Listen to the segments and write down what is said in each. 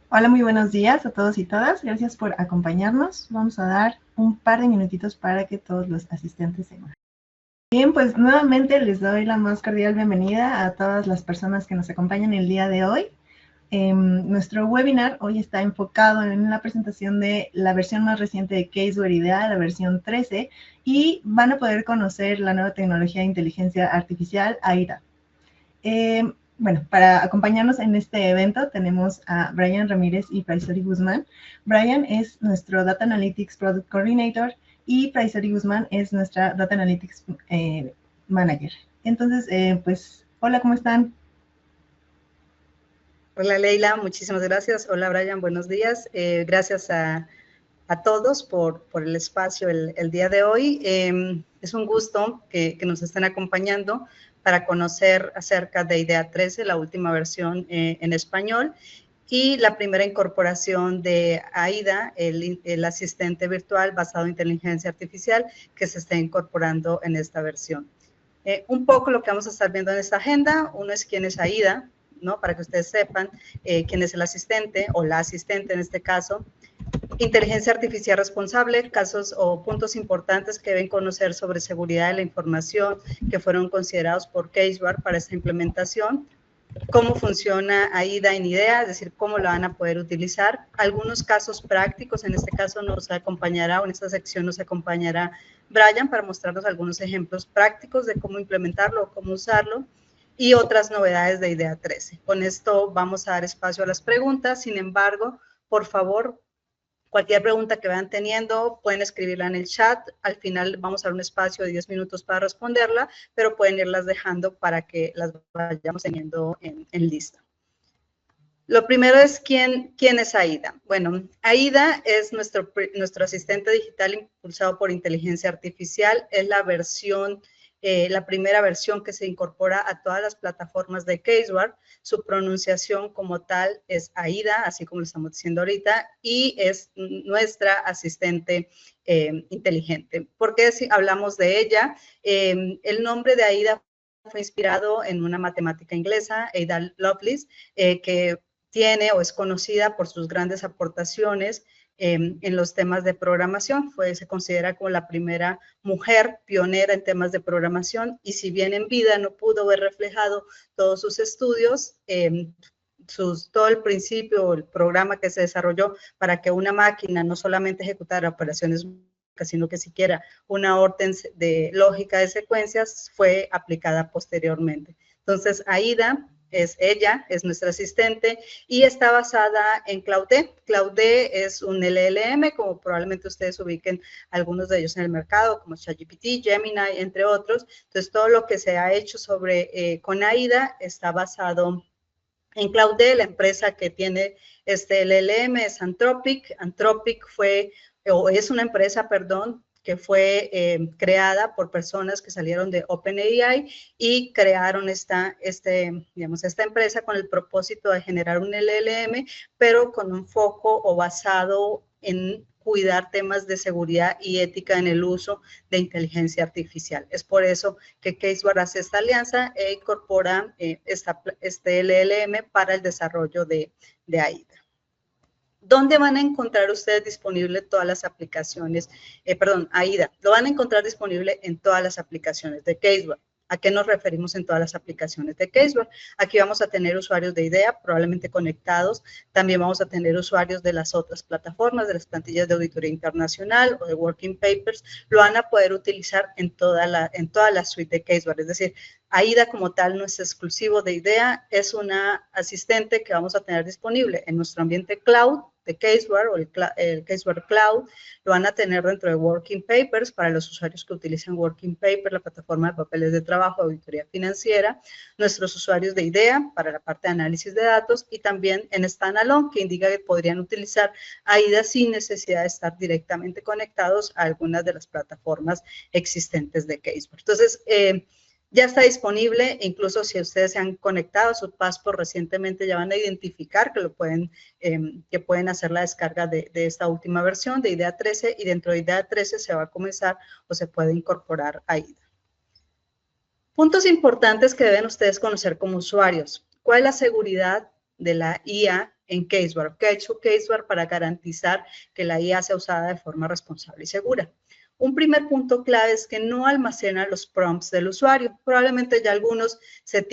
Hola, muy buenos días a todos y todas. Gracias por acompañarnos. Vamos a dar un par de minutitos para que todos los asistentes se unan. Bien, pues nuevamente les doy la más cordial bienvenida a todas las personas que nos acompañan el día de hoy. Nuestro webinar hoy está enfocado en la presentación de la versión más reciente de Caseware IDEA, la versión 13, y van a poder conocer la nueva tecnología de inteligencia artificial AIDA. Bueno, para acompañarnos en este evento tenemos a Brian Ramírez y Praisori Guzmán. Brian es nuestro Data Analytics Product Coordinator y Praisori Guzmán es nuestra Data Analytics Manager. Entonces, pues, hola, ¿cómo están? Hola Leila, muchísimas gracias. Hola Brian, buenos días. Gracias a todos por el espacio el día de hoy. Es un gusto que nos estén acompañando para conocer acerca de IDEA 13, la última versión en español, y la primera incorporación de AIDA, el asistente virtual basado en inteligencia artificial que se está incorporando en esta versión. Un poco lo que vamos a estar viendo en esta agenda, uno es quién es AIDA, ¿no? Para que ustedes sepan quién es el asistente o la asistente en este caso. Inteligencia artificial responsable, casos o puntos importantes que deben conocer sobre seguridad de la información que fueron considerados por Caseware para esta implementación. Cómo funciona AIDA en IDEA, es decir, cómo la van a poder utilizar. Algunos casos prácticos, en este caso nos acompañará, o en esta sección nos acompañará Brian para mostrarnos algunos ejemplos prácticos de cómo implementarlo o cómo usarlo, y otras novedades de IDEA 13. Con esto vamos a dar espacio a las preguntas. Sin embargo, por favor, cualquier pregunta que vayan teniendo, pueden escribirla en el chat. Al final vamos a dar un espacio de 10 minutos para responderla, pero pueden irlas dejando para que las vayamos teniendo en lista. Lo primero es ¿quién es AIDA? Bueno, AIDA es nuestro asistente digital impulsado por inteligencia artificial. Es la versión, la primera versión que se incorpora a todas las plataformas de Caseware. Su pronunciación como tal es AIDA, así como lo estamos diciendo ahorita, y es nuestra asistente inteligente. ¿Por qué hablamos de ella? El nombre de AIDA fue inspirado en una matemática inglesa, Ada Lovelace, que tiene o es conocida por sus grandes aportaciones en los temas de programación. Se considera como la primera mujer pionera en temas de programación, y si bien en vida no pudo ver reflejado todos sus estudios, todo el principio, el programa que se desarrolló para que una máquina no solamente ejecutara operaciones, sino que siquiera una orden de lógica de secuencias, fue aplicada posteriormente. Entonces, AIDA es nuestra asistente y está basada en Claude. Claude es un LLM, como probablemente ustedes ubiquen algunos de ellos en el mercado, como ChatGPT, Gemini, entre otros. Entonces, todo lo que se ha hecho con AIDA está basado en Claude. La empresa que tiene este LLM es Anthropic. Anthropic es una empresa, perdón, que fue creada por personas que salieron de OpenAI y crearon esta empresa con el propósito de generar un LLM, pero con un foco o basado en cuidar temas de seguridad y ética en el uso de inteligencia artificial. Es por eso que Caseware hace esta alianza e incorpora este LLM para el desarrollo de AIDA. ¿Dónde van a encontrar ustedes disponible todas las aplicaciones? AIDA. Lo van a encontrar disponible en todas las aplicaciones de Caseware. ¿A qué nos referimos en todas las aplicaciones de Caseware? Aquí vamos a tener usuarios de IDEA, probablemente conectados. También vamos a tener usuarios de las otras plataformas, de las plantillas de auditoría internacional o de Working Papers. Lo van a poder utilizar en toda la suite de Caseware. Es decir, AIDA como tal no es exclusivo de IDEA, es una asistente que vamos a tener disponible en nuestro ambiente cloud de Caseware o el Caseware Cloud. Lo van a tener dentro de Working Papers para los usuarios que utilizan Working Papers, la plataforma de papeles de trabajo, auditoría financiera, nuestros usuarios de IDEA para la parte de análisis de datos, y también en Standalone, que indica que podrían utilizar AIDA sin necesidad de estar directamente conectados a algunas de las plataformas existentes de Caseware. Entonces, ya está disponible. Incluso si ustedes se han conectado a su Passport recientemente, ya van a identificar que pueden hacer la descarga de esta última versión de IDEA 13, y dentro de IDEA 13 se va a comenzar o se puede incorporar AIDA. Puntos importantes que deben ustedes conocer como usuarios. ¿Cuál es la seguridad de la IA en Caseware. ¿Qué ha hecho Caseware para garantizar que la IA sea usada de forma responsable y segura? Un primer punto clave es que no almacena los prompts del usuario. Probablemente ya algunos se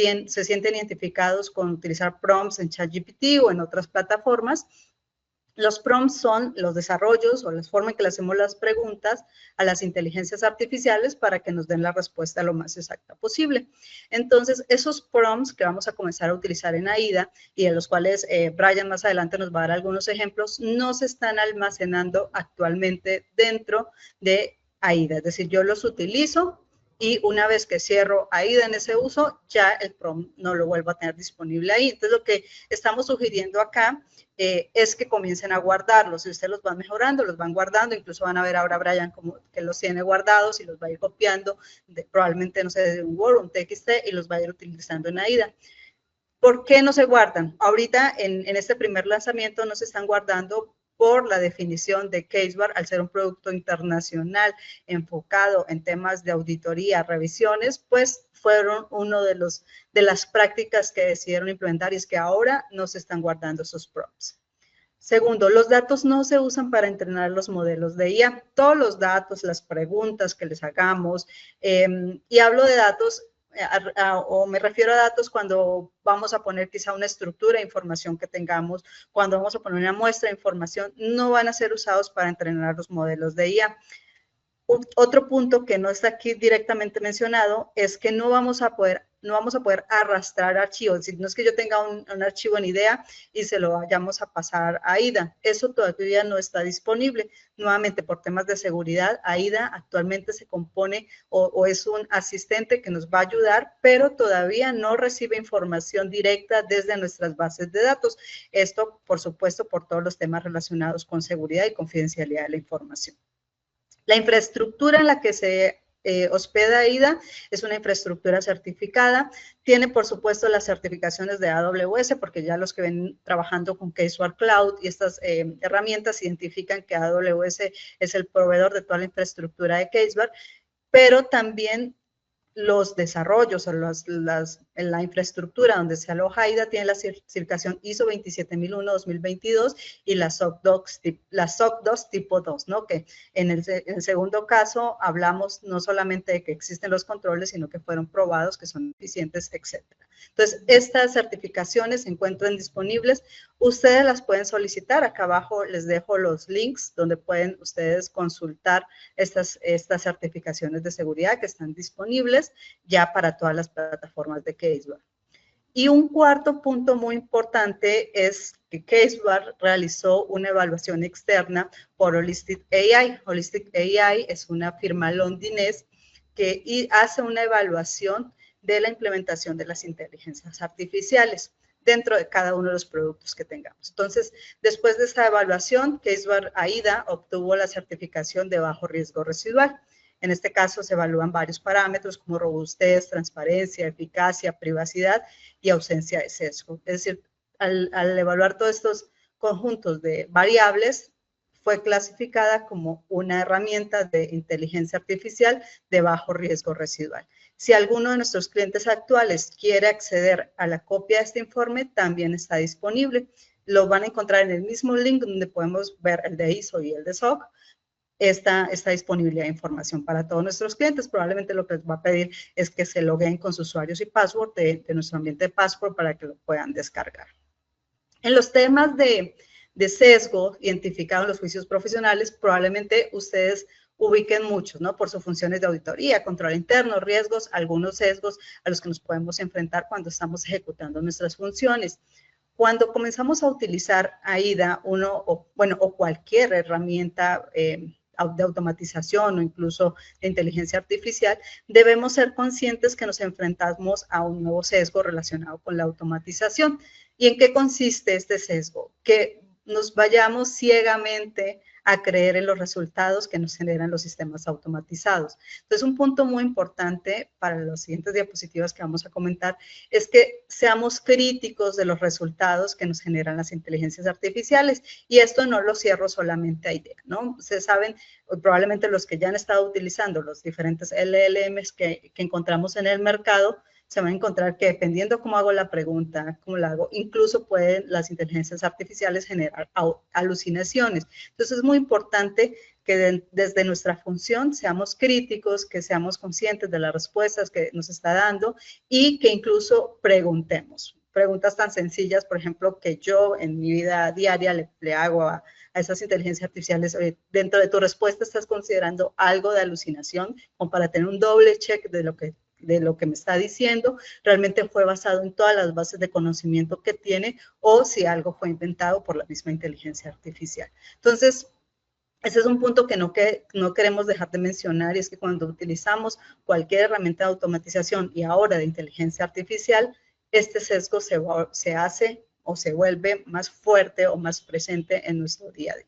sienten identificados con utilizar prompts en ChatGPT o en otras plataformas. Los prompts son los desarrollos o la forma en que le hacemos las preguntas a las inteligencias artificiales para que nos den la respuesta lo más exacta posible. Entonces, esos prompts que vamos a comenzar a utilizar en AIDA y de los cuales Brian más adelante nos va a dar algunos ejemplos, no se están almacenando actualmente dentro de AIDA. Es decir, yo los utilizo y una vez que cierro AIDA en ese uso, ya el prompt no lo vuelvo a tener disponible ahí. Entonces, lo que estamos sugiriendo acá es que comiencen a guardarlos. Si ustedes los van mejorando, los van guardando, incluso van a ver ahora Brian como que los tiene guardados y los va a ir copiando, probablemente, no sé, de un Word, un TXT, y los va a ir utilizando en AIDA. ¿Por qué no se guardan? Ahorita, en este primer lanzamiento, no se están guardando por la definición de Caseware, al ser un producto internacional enfocado en temas de auditoría, revisiones, pues fueron uno de las prácticas que decidieron implementar y es que ahora no se están guardando esos prompts. Segundo, los datos no se usan para entrenar los modelos de IA. Todos los datos, las preguntas que les hagamos, y hablo de datos, o me refiero a datos cuando vamos a poner quizá una estructura de información que tengamos, cuando vamos a poner una muestra de información, no van a ser usados para entrenar los modelos de IA. Otro punto que no está aquí directamente mencionado es que no vamos a poder arrastrar archivos. Es decir, no es que yo tenga un archivo en IDEA y se lo vayamos a pasar a AIDA. Eso todavía no está disponible. Nuevamente, por temas de seguridad, AIDA actualmente se compone o es un asistente que nos va a ayudar, pero todavía no recibe información directa desde nuestras bases de datos. Esto, por supuesto, por todos los temas relacionados con seguridad y confidencialidad de la información. La infraestructura en la que se hospeda AIDA es una infraestructura certificada, tiene por supuesto las certificaciones de AWS, porque ya los que ven trabajando con Caseware Cloud y estas herramientas identifican que AWS es el proveedor de toda la infraestructura de Caseware, pero también los desarrollos o la infraestructura donde se aloja AIDA tiene la certificación ISO 27001-2022 y la SOC 2 tipo 2, ¿no? Que en el segundo caso hablamos no solamente de que existen los controles, sino que fueron probados, que son eficientes, etcétera. Entonces, estas certificaciones se encuentran disponibles. Ustedes las pueden solicitar. Acá abajo les dejo los links donde pueden ustedes consultar estas certificaciones de seguridad que están disponibles ya para todas las plataformas de Caseware. Y un cuarto punto muy importante es que Caseware realizó una evaluación externa por Holistic AI. Holistic AI es una firma londinense que hace una evaluación de la implementación de las inteligencias artificiales dentro de cada uno de los productos que tengamos. Entonces, después de esta evaluación, Caseware AIDA obtuvo la certificación de bajo riesgo residual. En este caso, se evalúan varios parámetros como robustez, transparencia, eficacia, privacidad y ausencia de sesgo. Es decir, al evaluar todos estos conjuntos de variables, fue clasificada como una herramienta de inteligencia artificial de bajo riesgo residual. Si alguno de nuestros clientes actuales quiere acceder a la copia de este informe, también está disponible. Lo van a encontrar en el mismo link donde podemos ver el de ISO y el de SOC. Esta disponibilidad de información para todos nuestros clientes. Probablemente lo que les va a pedir es que se logueen con sus usuarios y password de nuestro ambiente de Passport para que lo puedan descargar. En los temas de sesgo identificados en los juicios profesionales, probablemente ustedes ubiquen muchos, ¿no? Por sus funciones de auditoría, control interno, riesgos, algunos sesgos a los que nos podemos enfrentar cuando estamos ejecutando nuestras funciones. Cuando comenzamos a utilizar AIDA, o cualquier herramienta de automatización o incluso de inteligencia artificial, debemos ser conscientes que nos enfrentamos a un nuevo sesgo relacionado con la automatización. ¿Y en qué consiste este sesgo? Que nos vayamos ciegamente a creer en los resultados que nos generan los sistemas automatizados. Entonces, un punto muy importante para las siguientes diapositivas que vamos a comentar es que seamos críticos de los resultados que nos generan las inteligencias artificiales. Y esto no lo cierro solamente a IDEA, ¿no? Ustedes saben, probablemente los que ya han estado utilizando los diferentes LLMs que encontramos en el mercado, se van a encontrar que dependiendo cómo hago la pregunta, cómo la hago, incluso pueden las inteligencias artificiales generar alucinaciones. Entonces es muy importante que desde nuestra función seamos críticos, que seamos conscientes de las respuestas que nos está dando y que incluso preguntemos. Preguntas tan sencillas, por ejemplo, que yo en mi vida diaria le hago a esas inteligencias artificiales, dentro de tu respuesta estás considerando algo de alucinación, como para tener un doble check de lo que me está diciendo, realmente fue basado en todas las bases de conocimiento que tiene o si algo fue inventado por la misma inteligencia artificial. Entonces, ese es un punto que no queremos dejar de mencionar, y es que cuando utilizamos cualquier herramienta de automatización y ahora de inteligencia artificial, este sesgo se hace o se vuelve más fuerte o más presente en nuestro día a día.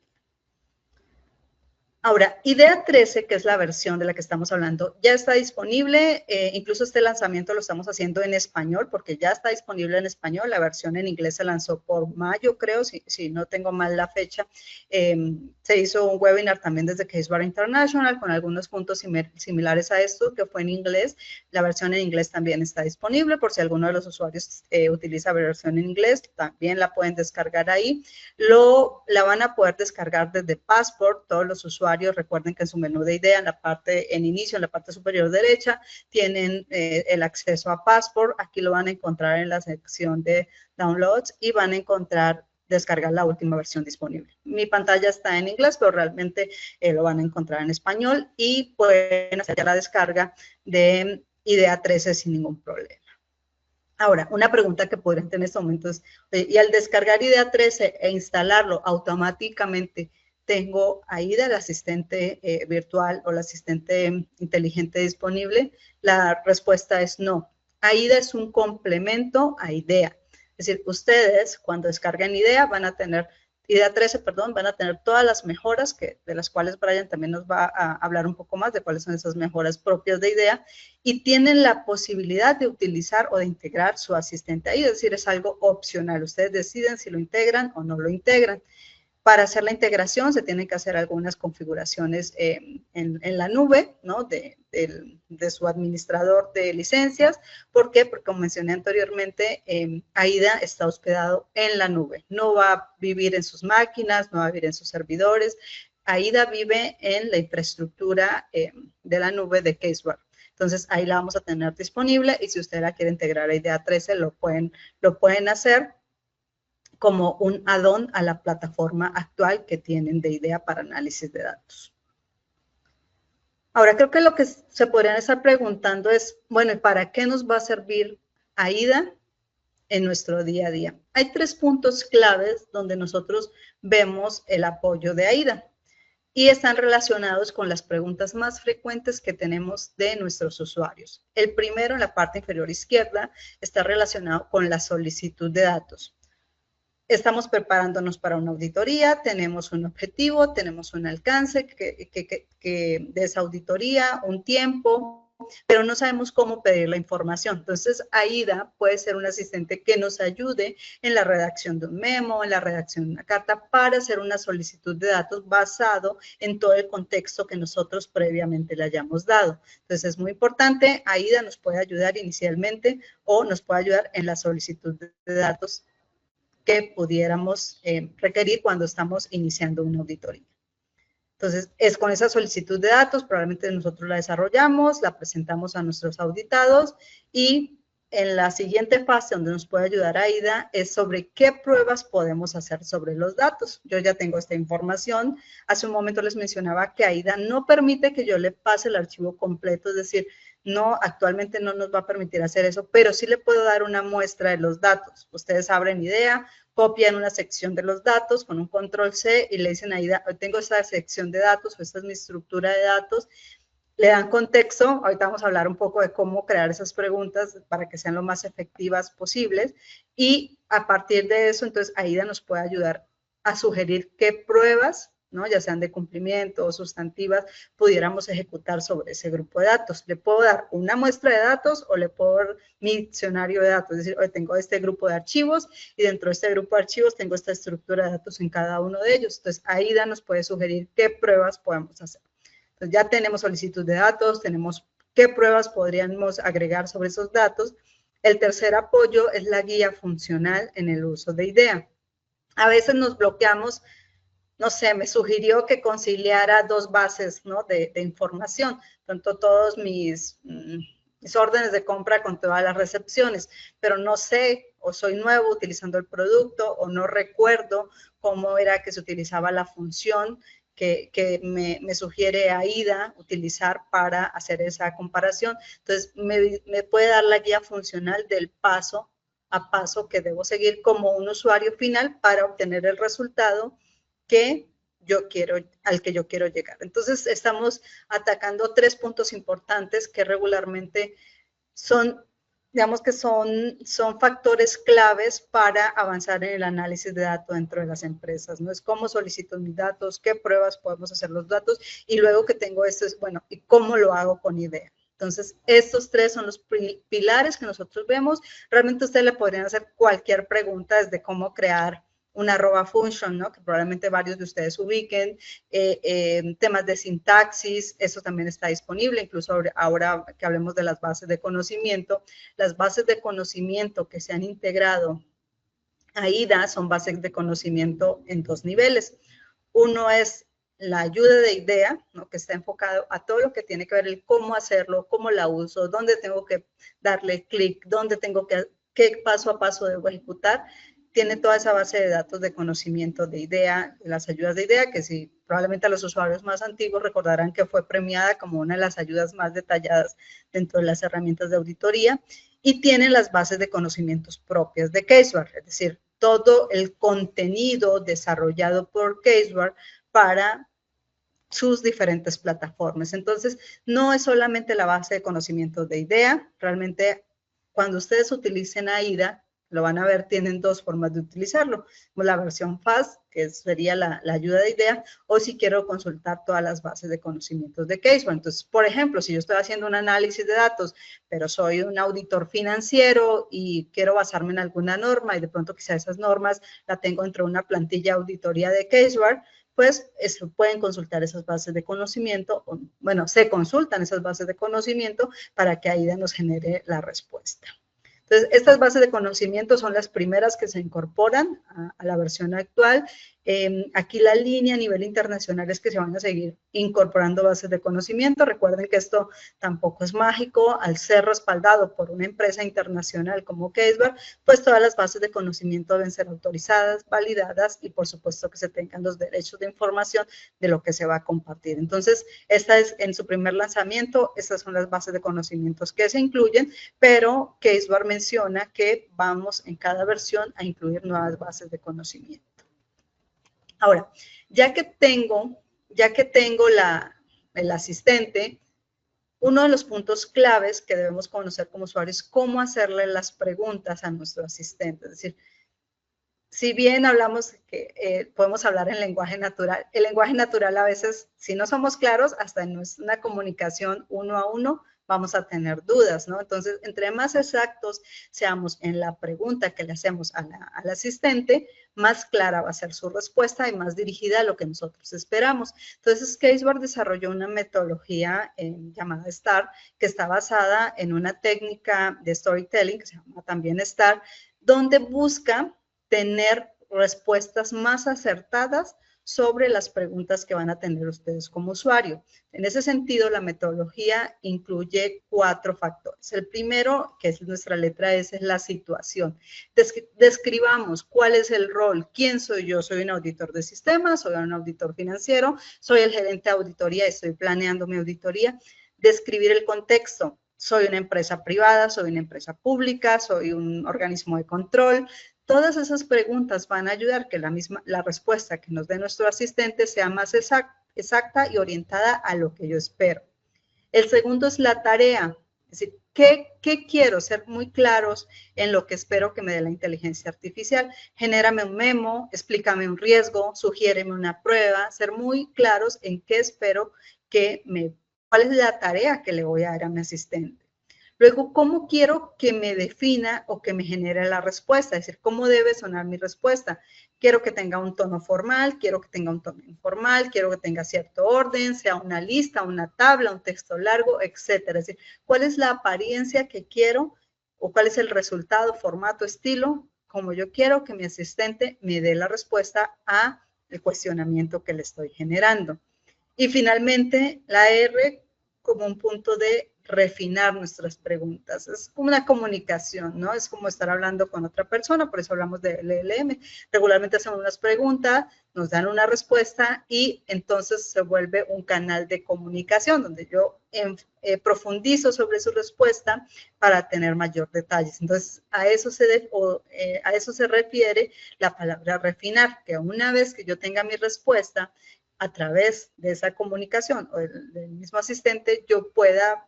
Ahora, IDEA 13, que es la versión de la que estamos hablando, ya está disponible, incluso este lanzamiento lo estamos haciendo en español, porque ya está disponible en español, la versión en inglés se lanzó por mayo, creo, si no tengo mal la fecha. Se hizo un webinar también desde Caseware International, con algunos puntos similares a esto, que fue en inglés. La versión en inglés también está disponible, por si alguno de los usuarios utiliza la versión en inglés, también la pueden descargar ahí. La van a poder descargar desde Passport, todos los usuarios. Recuerden que en su menú de IDEA, en inicio, en la parte superior derecha, tienen el acceso a Passport. Aquí lo van a encontrar en la sección de Downloads y van a encontrar descargar la última versión disponible. Mi pantalla está en inglés, pero realmente lo van a encontrar en español y pueden hacer la descarga de IDEA 13 sin ningún problema. Ahora, una pregunta que podrían tener en este momento es, y al descargar IDEA 13 e instalarlo automáticamente, ¿tengo AIDA, el asistente virtual o el asistente inteligente disponible? La respuesta es no. AIDA es un complemento a IDEA. Es decir, ustedes cuando descarguen IDEA van a tener, IDEA 13, perdón, van a tener todas las mejoras de las cuales Brian también nos va a hablar un poco más de cuáles son esas mejoras propias de IDEA, y tienen la posibilidad de utilizar o de integrar su asistente ahí, es decir, es algo opcional. Ustedes deciden si lo integran o no lo integran. Para hacer la integración se tienen que hacer algunas configuraciones en la nube, ¿no? de su administrador de licencias. ¿Por qué? Porque como mencioné anteriormente, AIDA está hospedado en la nube. No va a vivir en sus máquinas, no va a vivir en sus servidores. AIDA vive en la infraestructura de la nube de Caseware. Entonces, ahí la vamos a tener disponible y si usted la quiere integrar a IDEA 13, lo pueden hacer como un add-on a la plataforma actual que tienen de IDEA para análisis de datos. Ahora, creo que lo que se podrían estar preguntando es, bueno, ¿y para qué nos va a servir AIDA en nuestro día a día? Hay 3 puntos claves donde nosotros vemos el apoyo de AIDA y están relacionados con las preguntas más frecuentes que tenemos de nuestros usuarios. El primero, en la parte inferior izquierda, está relacionado con la solicitud de datos. Estamos preparándonos para una auditoría, tenemos un objetivo, tenemos un alcance de esa auditoría, un tiempo, pero no sabemos cómo pedir la información. Entonces, AIDA puede ser un asistente que nos ayude en la redacción de un memo, en la redacción de una carta, para hacer una solicitud de datos basado en todo el contexto que nosotros previamente le hayamos dado. Entonces, es muy importante, AIDA nos puede ayudar inicialmente o nos puede ayudar en la solicitud de datos que pudiéramos requerir cuando estamos iniciando una auditoría. Entonces, es con esa solicitud de datos, probablemente nosotros la desarrollamos, la presentamos a nuestros auditados y en la siguiente fase donde nos puede ayudar AIDA es sobre qué pruebas podemos hacer sobre los datos. Yo ya tengo esta información. Hace un momento les mencionaba que AIDA no permite que yo le pase el archivo completo, es decir, no, actualmente no nos va a permitir hacer eso, pero sí le puedo dar una muestra de los datos. Ustedes abren IDEA, copian una sección de los datos con un control C y le dicen a IDEA, tengo esta sección de datos o esta es mi estructura de datos. Le dan contexto, ahorita vamos a hablar un poco de cómo crear esas preguntas para que sean lo más efectivas posibles y a partir de eso, entonces AIDA nos puede ayudar a sugerir qué pruebas, ¿no? Ya sean de cumplimiento o sustantivas, pudiéramos ejecutar sobre ese grupo de datos. Le puedo dar una muestra de datos o le puedo dar mi diccionario de datos, es decir, hoy tengo este grupo de archivos y dentro de este grupo de archivos tengo esta estructura de datos en cada uno de ellos. Entonces, AIDA nos puede sugerir qué pruebas podemos hacer. Entonces, ya tenemos solicitud de datos, tenemos qué pruebas podríamos agregar sobre esos datos. El tercer apoyo es la guía funcional en el uso de IDEA. A veces nos bloqueamos, no sé, me sugirió que conciliara dos bases, ¿no?, de información, tanto todos mis órdenes de compra con todas las recepciones, pero no sé, o soy nuevo utilizando el producto, o no recuerdo cómo era que se utilizaba la función que me sugiere AIDA utilizar para hacer esa comparación. Entonces, me puede dar la guía funcional del paso a paso que debo seguir como un usuario final para obtener el resultado que yo quiero, al que yo quiero llegar. Entonces, estamos atacando 3 puntos importantes que regularmente son, digamos que son factores claves para avanzar en el análisis de datos dentro de las empresas, ¿no? Es cómo solicito mis datos, qué pruebas podemos hacer los datos, y luego que tengo esto es, bueno, ¿y cómo lo hago con IDEA? Entonces, estos 3 son los pilares que nosotros vemos. Realmente ustedes le podrían hacer cualquier pregunta, desde cómo crear una arroba function, ¿no?, que probablemente varios de ustedes ubiquen, temas de sintaxis, eso también está disponible, incluso ahora que hablemos de las bases de conocimiento. Las bases de conocimiento que se han integrado a IDA son bases de conocimiento en 2 niveles. Uno es la ayuda de IDEA, ¿no?, que está enfocado a todo lo que tiene que ver el cómo hacerlo, cómo la uso, dónde tengo que darle clic, dónde tengo que, qué paso a paso debo ejecutar. Tiene toda esa base de datos de conocimiento de IDEA, las ayudas de IDEA, que si probablemente a los usuarios más antiguos recordarán que fue premiada como una de las ayudas más detalladas dentro de las herramientas de auditoría, y tiene las bases de conocimientos propias de Caseware, es decir, todo el contenido desarrollado por Caseware para sus diferentes plataformas. Entonces, no es solamente la base de conocimientos de IDEA, realmente cuando ustedes utilicen AIDA, lo van a ver, tienen 2 formas de utilizarlo, la versión FAST, que sería la ayuda de IDEA, o si quiero consultar todas las bases de conocimientos de Caseware. Entonces, por ejemplo, si yo estoy haciendo un análisis de datos, pero soy un auditor financiero y quiero basarme en alguna norma y de pronto quizá esas normas la tengo dentro de una plantilla auditoría de Caseware, pues pueden consultar esas bases de conocimiento, bueno, se consultan esas bases de conocimiento para que AIDA nos genere la respuesta. Entonces, estas bases de conocimiento son las primeras que se incorporan a la versión actual. Aquí la línea a nivel internacional es que se van a seguir incorporando bases de conocimiento. Recuerden que esto tampoco es mágico. Al ser respaldado por una empresa internacional como Caseware, pues todas las bases de conocimiento deben ser autorizadas, validadas y por supuesto que se tengan los derechos de información de lo que se va a compartir. Entonces, esta es en su primer lanzamiento, estas son las bases de conocimientos que se incluyen, pero Caseware menciona que vamos en cada versión a incluir nuevas bases de conocimiento. Ahora, ya que tengo el asistente, uno de los puntos claves que debemos conocer como usuarios es cómo hacerle las preguntas a nuestro asistente. Es decir, si bien hablamos que podemos hablar en lenguaje natural, el lenguaje natural a veces, si no somos claros, hasta en una comunicación 1 a 1, vamos a tener dudas, ¿no? Entonces, entre más exactos seamos en la pregunta que le hacemos al asistente, más clara va a ser su respuesta y más dirigida a lo que nosotros esperamos. Entonces, Caseware desarrolló una metodología llamada STAR, que está basada en una técnica de storytelling, que se llama también STAR, donde busca tener respuestas más acertadas sobre las preguntas que van a tener ustedes como usuario. En ese sentido, la metodología incluye 4 factores. El primero, que es nuestra letra S, es la situación. Describamos cuál es el rol, quién soy yo. Soy un auditor de sistemas, soy un auditor financiero, soy el gerente de auditoría, estoy planeando mi auditoría. Describir el contexto. Soy una empresa privada, soy una empresa pública, soy un organismo de control. Todas esas preguntas van a ayudar a que la respuesta que nos dé nuestro asistente sea más exacta y orientada a lo que yo espero. El segundo es la tarea, es decir, ¿qué quiero? Ser muy claros en lo que espero que me dé la inteligencia artificial. Genérame un memo, explícame un riesgo, sugiéreme una prueba, ser muy claros en qué espero cuál es la tarea que le voy a dar a mi asistente. Luego, ¿cómo quiero que me defina o que me genere la respuesta? Es decir, ¿cómo debe sonar mi respuesta? Quiero que tenga un tono formal, quiero que tenga un tono informal, quiero que tenga cierto orden, sea una lista, una tabla, un texto largo, etcétera. Es decir, ¿cuál es la apariencia que quiero o cuál es el resultado, formato, estilo, como yo quiero que mi asistente me dé la respuesta a el cuestionamiento que le estoy generando? Y finalmente, la R como un punto de refinar nuestras preguntas. Es como una comunicación, ¿no? Es como estar hablando con otra persona, por eso hablamos de LLM. Regularmente hacemos unas preguntas, nos dan una respuesta y entonces se vuelve un canal de comunicación donde yo profundizo sobre su respuesta para tener mayor detalles. Entonces, a eso se refiere la palabra refinar, que una vez que yo tenga mi respuesta, a través de esa comunicación o del mismo asistente, yo pueda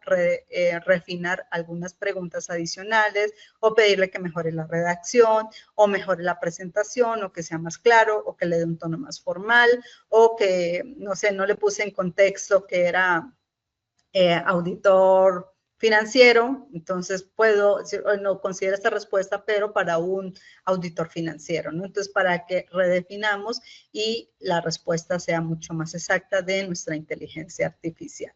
refinar algunas preguntas adicionales o pedirle que mejore la redacción o mejore la presentación o que sea más claro o que le dé un tono más formal o que, no sé, no le puse en contexto que era auditor financiero, entonces puedo, no considero esta respuesta, pero para un auditor financiero, ¿no? Entonces, para que redefinamos y la respuesta sea mucho más exacta de nuestra inteligencia artificial.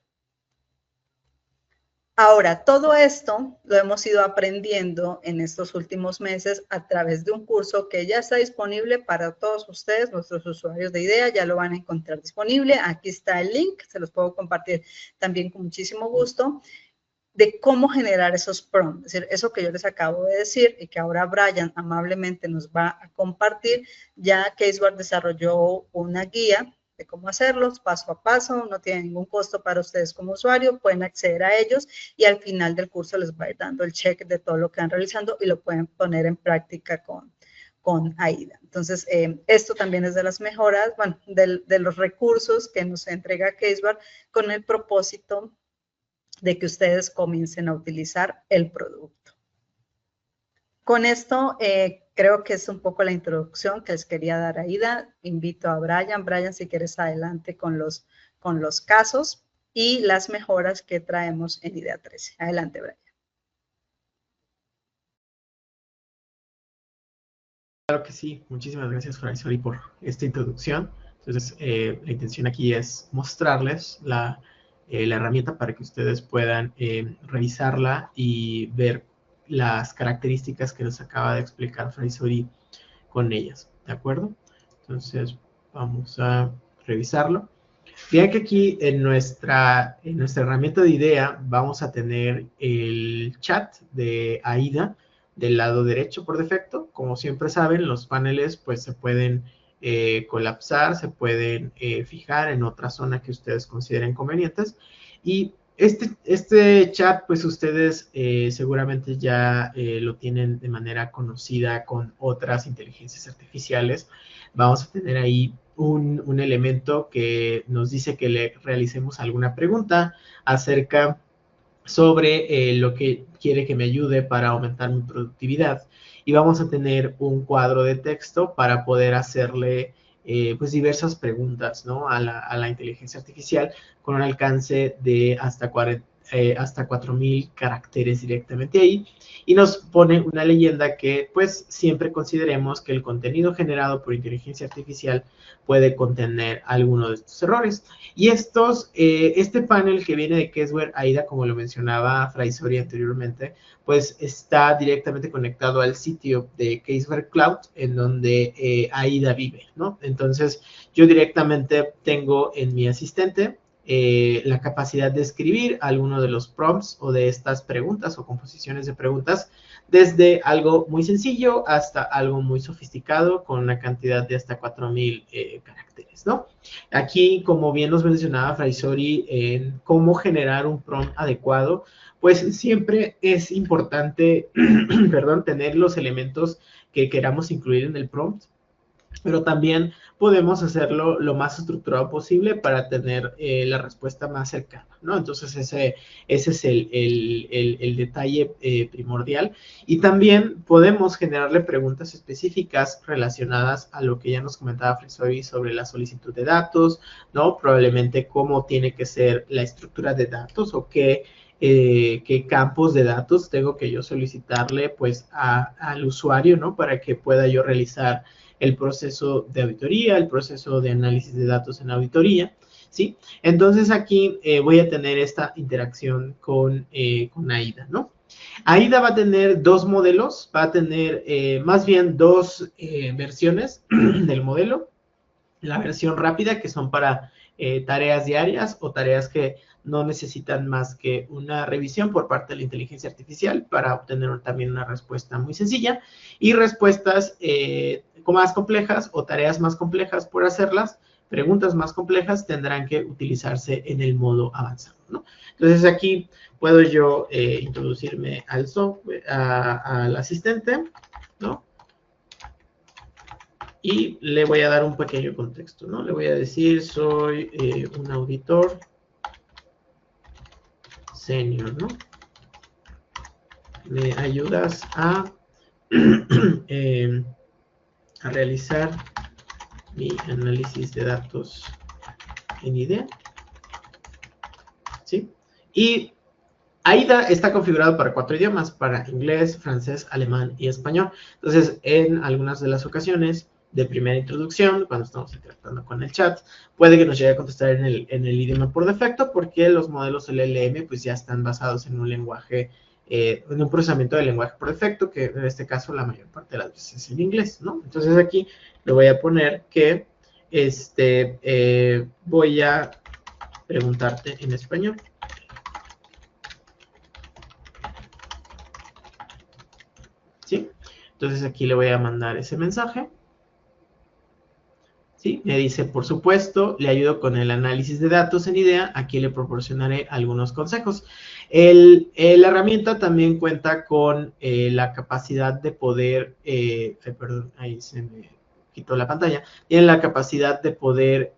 Ahora, todo esto lo hemos ido aprendiendo en estos últimos meses a través de un curso que ya está disponible para todos ustedes, nuestros usuarios de IDEA, ya lo van a encontrar disponible. Aquí está el link, se los puedo compartir también con muchísimo gusto, de cómo generar esos prompts, es decir, eso que yo les acabo de decir y que ahora Brian amablemente nos va a compartir. Ya Caseware desarrolló una guía de cómo hacerlos paso a paso, no tiene ningún costo para ustedes como usuario, pueden acceder a ellos y al final del curso les va a ir dando el check de todo lo que van realizando y lo pueden poner en práctica con AIDA. Entonces, esto también es de las mejoras, bueno, de los recursos que nos entrega Caseware con el propósito de que ustedes comiencen a utilizar el producto. Con esto, creo que es un poco la introducción que les quería dar a Aida. Invito a Brian. Brian, si quieres, adelante con los casos y las mejoras que traemos en IDEA 13. Adelante, Brian. Claro que sí. Muchísimas gracias, Fraisori, por esta introducción. Entonces, la intención aquí es mostrarles la herramienta para que ustedes puedan revisarla y ver las características que nos acaba de explicar Fraisori con ellas, ¿de acuerdo? Entonces, vamos a revisarlo. Vean que aquí en nuestra herramienta de IDEA vamos a tener el chat de AIDA del lado derecho por defecto. Como siempre saben, los paneles pues se pueden colapsar, se pueden fijar en otra zona que ustedes consideren convenientes. Y este chat, pues ustedes seguramente ya lo tienen de manera conocida con otras inteligencias artificiales. Vamos a tener ahí un elemento que nos dice que le realicemos alguna pregunta acerca sobre lo que quiere que me ayude para aumentar mi productividad. Y vamos a tener un cuadro de texto para poder hacerle pues diversas preguntas, ¿no? a la inteligencia artificial con un alcance de hasta 4,000 caracteres directamente ahí, y nos pone una leyenda que pues siempre consideremos que el contenido generado por inteligencia artificial puede contener alguno de estos errores. Y este panel que viene de Caseware AIDA, como lo mencionaba Fraisori anteriormente, pues está directamente conectado al sitio de Caseware Cloud, en donde AIDA vive, ¿no? Entonces, yo directamente tengo en mi asistente la capacidad de escribir alguno de los prompts o de estas preguntas o composiciones de preguntas, desde algo muy sencillo hasta algo muy sofisticado con una cantidad de hasta 4,000 caracteres, ¿no? Aquí, como bien nos mencionaba Fraisori, en cómo generar un prompt adecuado, pues siempre es importante, perdón, tener los elementos que queramos incluir en el prompt, pero también podemos hacerlo lo más estructurado posible para tener la respuesta más cercana, ¿no? Entonces, ese es el detalle primordial. Y también podemos generarle preguntas específicas relacionadas a lo que ya nos comentaba Fraisori sobre la solicitud de datos, ¿no? Probablemente cómo tiene que ser la estructura de datos o qué qué campos de datos tengo que yo solicitarle pues al usuario, ¿no? Para que pueda yo realizar el proceso de auditoría, el proceso de análisis de datos en auditoría, ¿sí? Entonces aquí voy a tener esta interacción con AIDA, ¿no? AIDA va a tener dos modelos, va a tener más bien dos versiones del modelo. La versión rápida, que son para tareas diarias o tareas que no necesitan más que una revisión por parte de la inteligencia artificial para obtener también una respuesta muy sencilla, y respuestas más complejas o tareas más complejas por hacerlas, preguntas más complejas, tendrán que utilizarse en el modo avanzado, ¿no? Entonces aquí puedo yo introducirme al software, al asistente, ¿no? Y le voy a dar un pequeño contexto, ¿no? Le voy a decir, soy un auditor senior, ¿no? ¿Me ayudas a realizar mi análisis de datos en IDEA? ¿Sí? Y AIDA está configurado para 4 idiomas, para inglés, francés, alemán y español. Entonces, en algunas de las ocasiones de primera introducción, cuando estamos interactuando con el chat, puede que nos llegue a contestar en el idioma por defecto, porque los modelos LLM pues ya están basados en un lenguaje, en un procesamiento de lenguaje por defecto, que en este caso la mayor parte de las veces es en inglés, ¿no? Entonces aquí le voy a poner que voy a preguntarte en español. ¿Sí? Entonces aquí le voy a mandar ese mensaje. ¿Sí? Me dice, por supuesto, le ayudo con el análisis de datos en IDEA. Aquí le proporcionaré algunos consejos. La herramienta también cuenta con la capacidad de poder, perdón, ahí se me quitó la pantalla. Tiene la capacidad de poder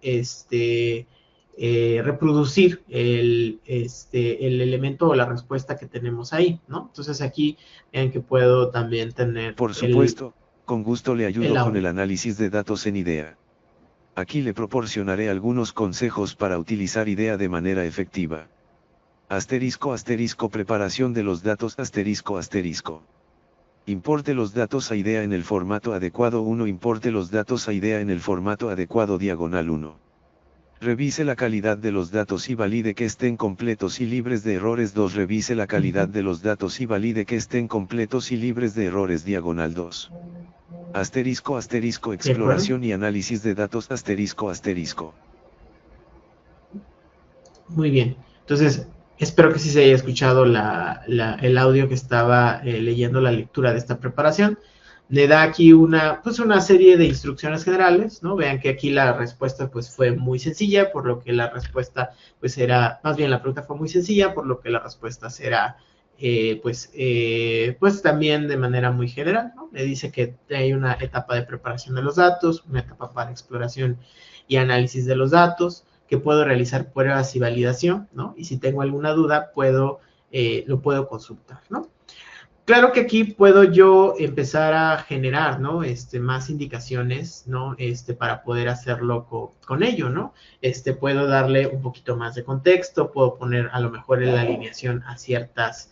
reproducir el elemento o la respuesta que tenemos ahí, ¿no? Entonces aquí vean que puedo también tener... Por supuesto, con gusto le ayudo con el análisis de datos en IDEA. Aquí le proporcionaré algunos consejos para utilizar IDEA de manera efectiva. Asterisco asterisco preparación de los datos asterisco asterisco. Importe los datos a IDEA en el formato adecuado 1. Importe los datos a IDEA en el formato adecuado diagonal 1. Revise la calidad de los datos y valide que estén completos y libres de errores 2. Revise la calidad de los datos y valide que estén completos y libres de errores diagonal 2. Asterisco asterisco exploración y análisis de datos asterisco asterisco. Muy bien, entonces espero que sí se haya escuchado el audio que estaba leyendo la lectura de esta preparación. Le da aquí una serie de instrucciones generales, ¿no? Vean que aquí la respuesta pues fue muy sencilla, por lo que la respuesta pues era, más bien la pregunta fue muy sencilla, por lo que la respuesta será pues también de manera muy general, ¿no? Me dice que hay una etapa de preparación de los datos, una etapa para exploración y análisis de los datos, que puedo realizar pruebas y validación, ¿no? Y si tengo alguna duda, lo puedo consultar, ¿no? Claro que aquí puedo yo empezar a generar, ¿no? Más indicaciones, ¿no? Para poder hacerlo con ello, ¿no? Puedo darle un poquito más de contexto, puedo poner a lo mejor en la alineación a ciertas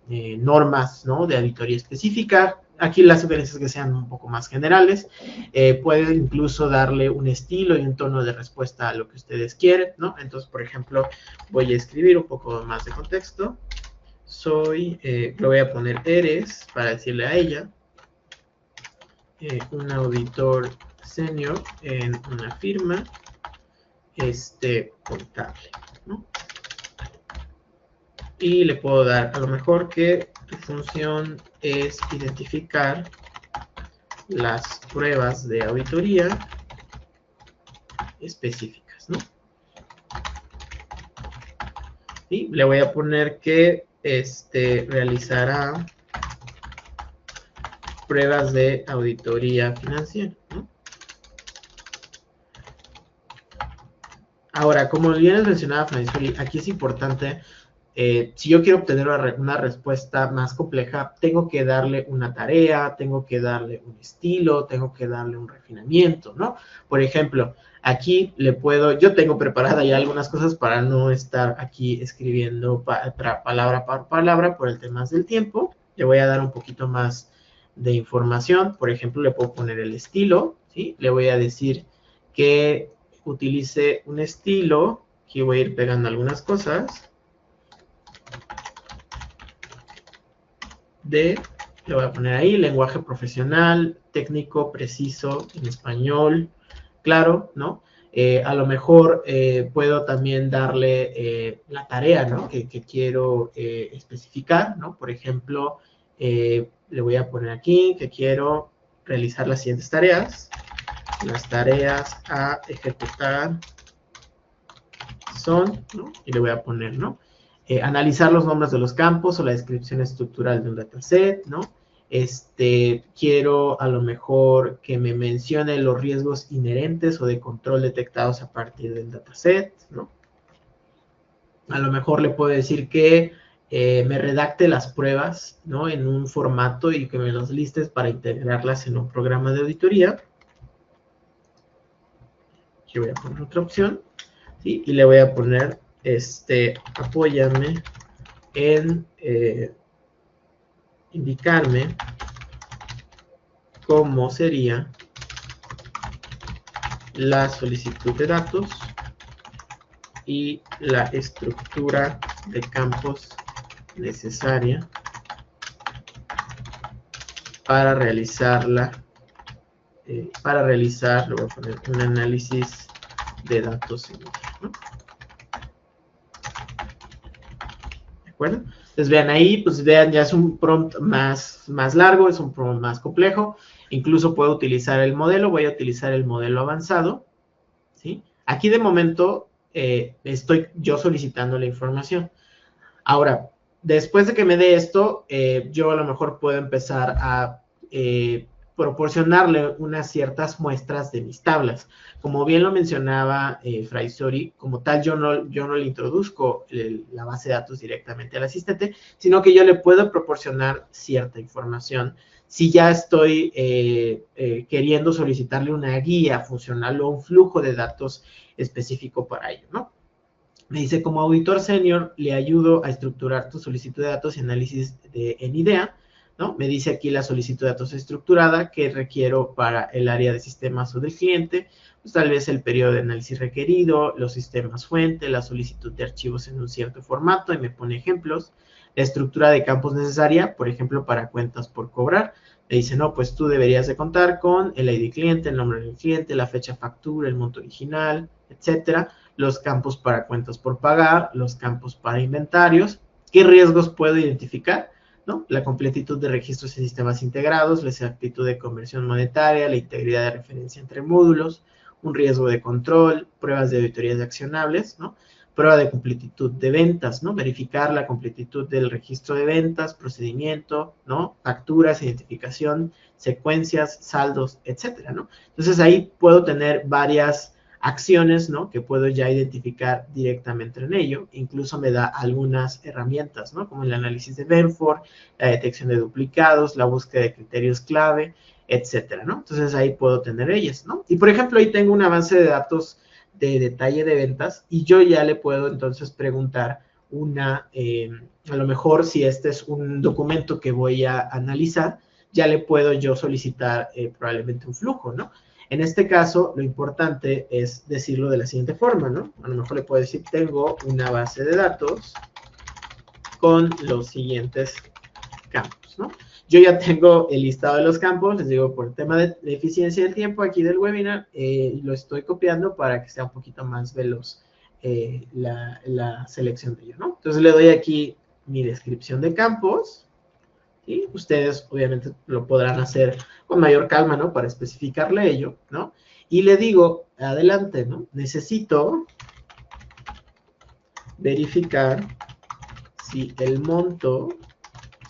normas, ¿no? De auditoría específica. Aquí las sugerencias que sean un poco más generales. Puede incluso darle un estilo y un tono de respuesta a lo que ustedes quieren, ¿no? Entonces, por ejemplo, voy a escribir un poco más de contexto. Le voy a poner eres, para decirle a ella, un auditor senior en una firma contable, ¿no? Y le puedo dar a lo mejor que tu función es identificar las pruebas de auditoría específicas, ¿no? Y le voy a poner que realizará pruebas de auditoría financiera, ¿no? Ahora, como bien les mencionaba Francesoli, aquí es importante, si yo quiero obtener una respuesta más compleja, tengo que darle una tarea, tengo que darle un estilo, tengo que darle un refinamiento, ¿no? Por ejemplo, Aquí yo tengo preparada ya algunas cosas para no estar aquí escribiendo palabra por palabra por el tema del tiempo. Le voy a dar un poquito más de información. Por ejemplo, le puedo poner el estilo, ¿sí? Le voy a decir que utilice un estilo. Aquí voy a ir pegando algunas cosas. Le voy a poner ahí lenguaje profesional, técnico, preciso, en español, claro, ¿no? A lo mejor puedo también darle la tarea, ¿no? Que quiero especificar, ¿no? Por ejemplo, le voy a poner aquí que quiero realizar las siguientes tareas. Las tareas a ejecutar son, ¿no? Y le voy a poner, ¿no? Analizar los nombres de los campos o la descripción estructural de un dataset, ¿no? Quiero a lo mejor que me mencione los riesgos inherentes o de control detectados a partir del dataset, ¿no? A lo mejor le puedo decir que me redacte las pruebas, ¿no? En un formato y que me los listes para integrarlas en un programa de auditoría. Aquí voy a poner otra opción, ¿sí? Y le voy a poner, apóyame en indicarme cómo sería la solicitud de datos y la estructura de campos necesaria para realizarla, le voy a poner un análisis de datos, ¿no? ¿De acuerdo? Entonces vean ahí, pues vean, ya es un prompt más largo, es un prompt más complejo. Incluso puedo utilizar el modelo, voy a utilizar el modelo avanzado, ¿sí? Aquí de momento estoy yo solicitando la información. Ahora, después de que me dé esto, yo a lo mejor puedo empezar a proporcionarle unas ciertas muestras de mis tablas. Como bien lo mencionaba Fraisori, como tal yo no le introduzco la base de datos directamente al asistente, sino que yo le puedo proporcionar cierta información. Si ya estoy queriendo solicitarle una guía funcional o un flujo de datos específico para ello, ¿no? Me dice, como auditor senior, le ayudo a estructurar tu solicitud de datos y análisis en IDEA, ¿no? Me dice aquí la solicitud de datos estructurada que requiero para el área de sistemas o del cliente, pues tal vez el periodo de análisis requerido, los sistemas fuente, la solicitud de archivos en un cierto formato, y me pone ejemplos. La estructura de campos necesaria, por ejemplo, para cuentas por cobrar. Le dice, no, pues tú deberías de contar con el ID cliente, el nombre del cliente, la fecha factura, el monto original, etcétera. Los campos para cuentas por pagar, los campos para inventarios. ¿Qué riesgos puedo identificar? ¿No? La completitud de registros y sistemas integrados, la exactitud de conversión monetaria, la integridad de referencia entre módulos, un riesgo de control, pruebas de auditorías de accionables, ¿no? Prueba de completitud de ventas, ¿no? Verificar la completitud del registro de ventas, procedimiento, ¿no? Facturas, identificación, secuencias, saldos, etcétera, ¿no? Entonces ahí puedo tener varias acciones, ¿no? Que puedo ya identificar directamente en ello. Incluso me da algunas herramientas, ¿no? Como el análisis de Benford, la detección de duplicados, la búsqueda de criterios clave, etcétera, ¿no? Entonces ahí puedo tener ellas, ¿no? Y por ejemplo, ahí tengo una base de datos de detalle de ventas y yo ya le puedo entonces preguntar a lo mejor si este es un documento que voy a analizar, ya le puedo yo solicitar probablemente un flujo, ¿no? En este caso, lo importante es decirlo de la siguiente forma, ¿no? A lo mejor le puedo decir, tengo una base de datos con los siguientes campos, ¿no? Yo ya tengo el listado de los campos, les digo, por el tema de eficiencia del tiempo aquí del webinar, lo estoy copiando para que sea un poquito más veloz la selección de ello, ¿no? Entonces le doy aquí mi descripción de campos, ¿sí? Ustedes obviamente lo podrán hacer con mayor calma, ¿no? Para especificarle ello, ¿no? Y le digo, adelante, ¿no? Necesito verificar si el monto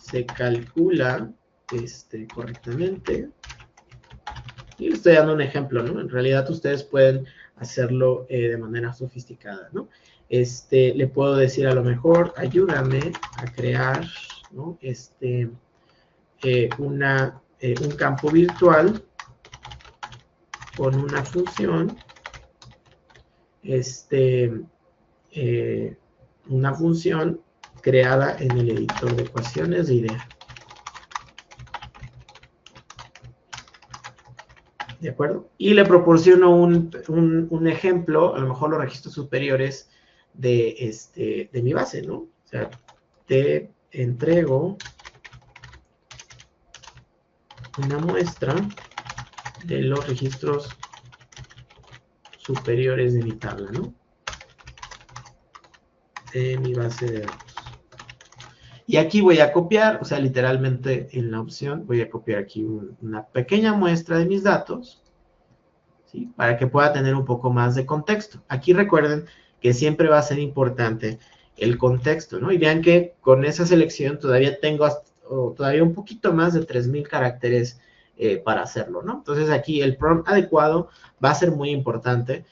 se calcula correctamente. Y le estoy dando un ejemplo, ¿no? En realidad ustedes pueden hacerlo de manera sofisticada, ¿no? Le puedo decir a lo mejor, ayúdame a crear, ¿no? Un campo virtual con una función una función creada en el editor de ecuaciones de IDEA. ¿De acuerdo? Y le proporciono un ejemplo, a lo mejor los registros superiores de mi base, ¿no? O sea, te entrego una muestra de los registros superiores de mi tabla, ¿no? De mi base de datos. Y aquí voy a copiar, o sea, literalmente en la opción voy a copiar aquí una pequeña muestra de mis datos, ¿sí? Para que pueda tener un poco más de contexto. Aquí recuerden que siempre va a ser importante el contexto, ¿no? Y vean que con esa selección todavía tengo todavía un poquito más de 3000 caracteres para hacerlo, ¿no? Entonces aquí el prompt adecuado va a ser muy importante.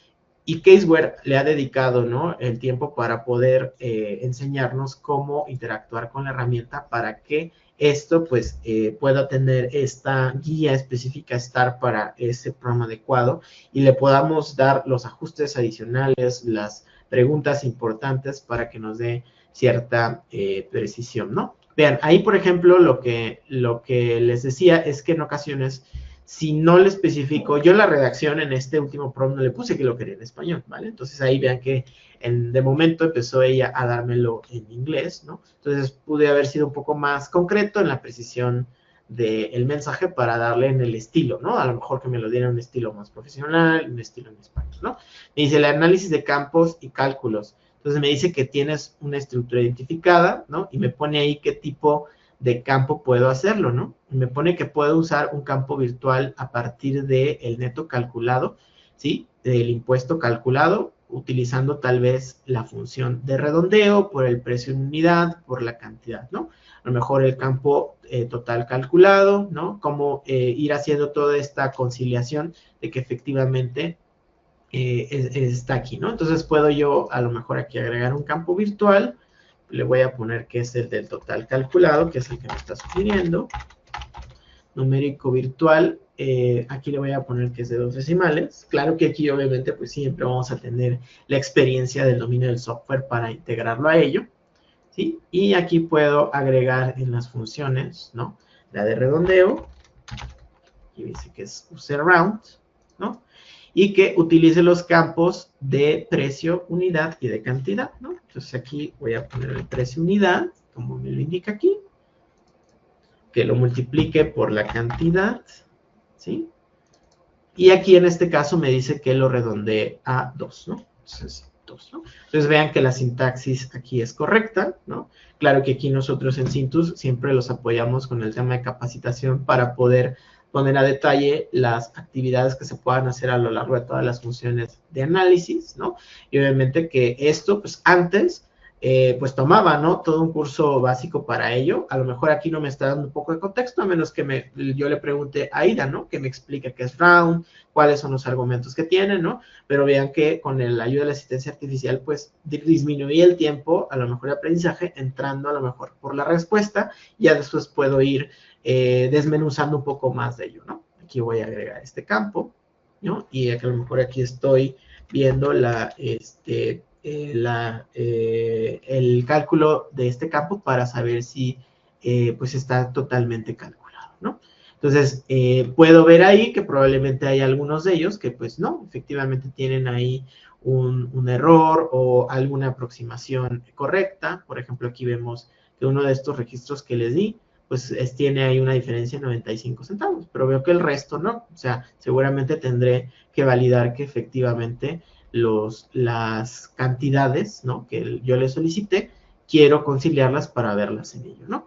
Y Caseware le ha dedicado, ¿no?, el tiempo para poder enseñarnos cómo interactuar con la herramienta para que esto, pues, pueda tener esta guía específica STAR para ese programa adecuado y le podamos dar los ajustes adicionales, las preguntas importantes para que nos dé cierta precisión, ¿no? Vean, ahí, por ejemplo, lo que les decía es que en ocasiones, si no le especifico, yo la redacción en este último prompt no le puse que lo quería en español, ¿vale? Entonces ahí vean que de momento empezó ella a dármelo en inglés, ¿no? Entonces pude haber sido un poco más concreto en la precisión del mensaje para darle en el estilo, ¿no? A lo mejor que me lo diera un estilo más profesional, un estilo en español, ¿no? Me dice el análisis de campos y cálculos. Entonces me dice que tienes una estructura identificada, ¿no? Y me pone ahí qué tipo de campo puedo hacerlo, ¿no? Me pone que puedo usar un campo virtual a partir del neto calculado, ¿sí? Del impuesto calculado, utilizando tal vez la función de redondeo por el precio en unidad, por la cantidad, ¿no? A lo mejor el campo total calculado, ¿no? Cómo ir haciendo toda esta conciliación de que efectivamente está aquí, ¿no? Entonces puedo yo a lo mejor aquí agregar un campo virtual. Le voy a poner que es el del total calculado, que es el que me está sugiriendo. Numérico virtual, aquí le voy a poner que es de 2 decimales. Claro que aquí obviamente pues siempre vamos a tener la experiencia del dominio del software para integrarlo a ello, ¿sí? Y aquí puedo agregar en las funciones, ¿no? La de redondeo, aquí dice que es useRound, ¿no? Y que utilice los campos de precio, unidad y de cantidad, ¿no? Entonces aquí voy a poner el precio unidad, como me lo indica aquí, que lo multiplique por la cantidad, ¿sí? Y aquí en este caso me dice que lo redondee a 2, ¿no? Entonces, 2, ¿no? Entonces vean que la sintaxis aquí es correcta, ¿no? Claro que aquí nosotros en Cintus siempre los apoyamos con el tema de capacitación para poder poner a detalle las actividades que se puedan hacer a lo largo de todas las funciones de análisis, ¿no? Y obviamente que esto, pues antes, pues tomaba, ¿no? Todo un curso básico para ello. A lo mejor aquí no me está dando un poco de contexto, a menos que yo le pregunte a Ida, ¿no? Que me explique qué es round, cuáles son los argumentos que tiene, ¿no? Pero vean que con la ayuda de la asistencia artificial, pues disminuí el tiempo, a lo mejor de aprendizaje, entrando a lo mejor por la respuesta, y ya después puedo ir desmenuzando un poco más de ello, ¿no? Aquí voy a agregar este campo, ¿no? Y a lo mejor aquí estoy viendo el cálculo de este campo para saber si pues está totalmente calculado, ¿no? Entonces, puedo ver ahí que probablemente hay algunos de ellos que pues no, efectivamente tienen ahí un error o alguna aproximación correcta. Por ejemplo, aquí vemos que uno de estos registros que les di, pues tiene ahí una diferencia de 95 centavos, pero veo que el resto no. O sea, seguramente tendré que validar que efectivamente las cantidades, ¿no?, que yo le solicité, quiero conciliarlas para verlas en ello, ¿no?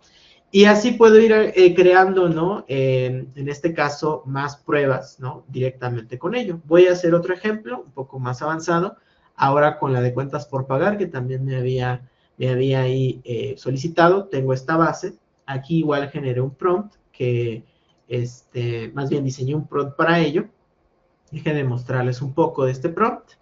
Y así puedo ir creando, ¿no?, en este caso, más pruebas, ¿no?, directamente con ello. Voy a hacer otro ejemplo, un poco más avanzado, ahora con la de cuentas por pagar, que también me había ahí solicitado. Tengo esta base. Aquí igual generé un prompt que, más bien diseñé un prompt para ello. Déjenme mostrarles un poco de este prompt.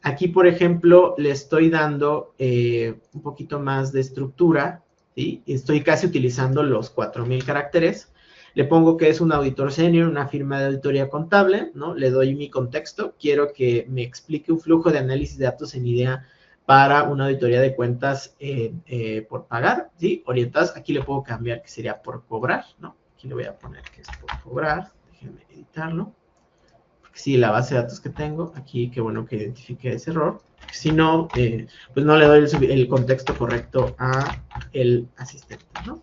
Aquí, por ejemplo, le estoy dando un poquito más de estructura, ¿sí? Estoy casi utilizando los 4000 caracteres. Le pongo que es un auditor senior, una firma de auditoría contable, ¿no? Le doy mi contexto, quiero que me explique un flujo de análisis de datos en IDEA para una auditoría de cuentas por pagar, ¿sí? Orientadas, aquí le puedo cambiar que sería por cobrar, ¿no? Aquí le voy a poner que es por cobrar, déjenme editarlo. Porque sí, la base de datos que tengo, aquí qué bueno que identifique ese error. Si no, pues no le doy el contexto correcto a el asistente, ¿no?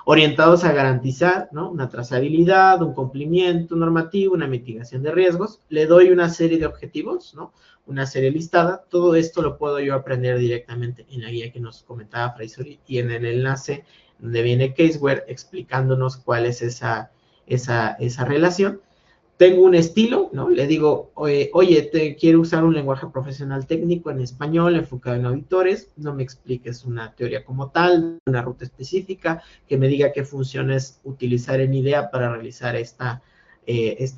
Orientados a garantizar, ¿no? Una trazabilidad, un cumplimiento normativo, una mitigación de riesgos. Le doy una serie de objetivos, ¿no? Una serie listada. Todo esto lo puedo yo aprender directamente en la guía que nos comentaba Fraisoli y en el enlace donde viene Caseware explicándonos cuál es esa relación. Tengo un estilo, ¿no? Le digo, oye, te quiero usar un lenguaje profesional técnico en español, enfocado en auditores, no me expliques una teoría como tal, una ruta específica, que me diga qué funciones utilizar en IDEA para realizar esta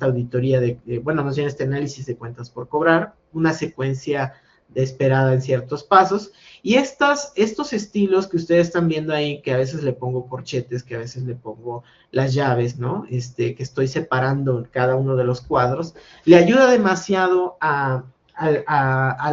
auditoría bueno, más bien este análisis de cuentas por cobrar, una secuencia de esperada en ciertos pasos, y estos estilos que ustedes están viendo ahí, que a veces le pongo corchetes, que a veces le pongo las llaves, ¿no? Que estoy separando cada uno de los cuadros, le ayuda demasiado al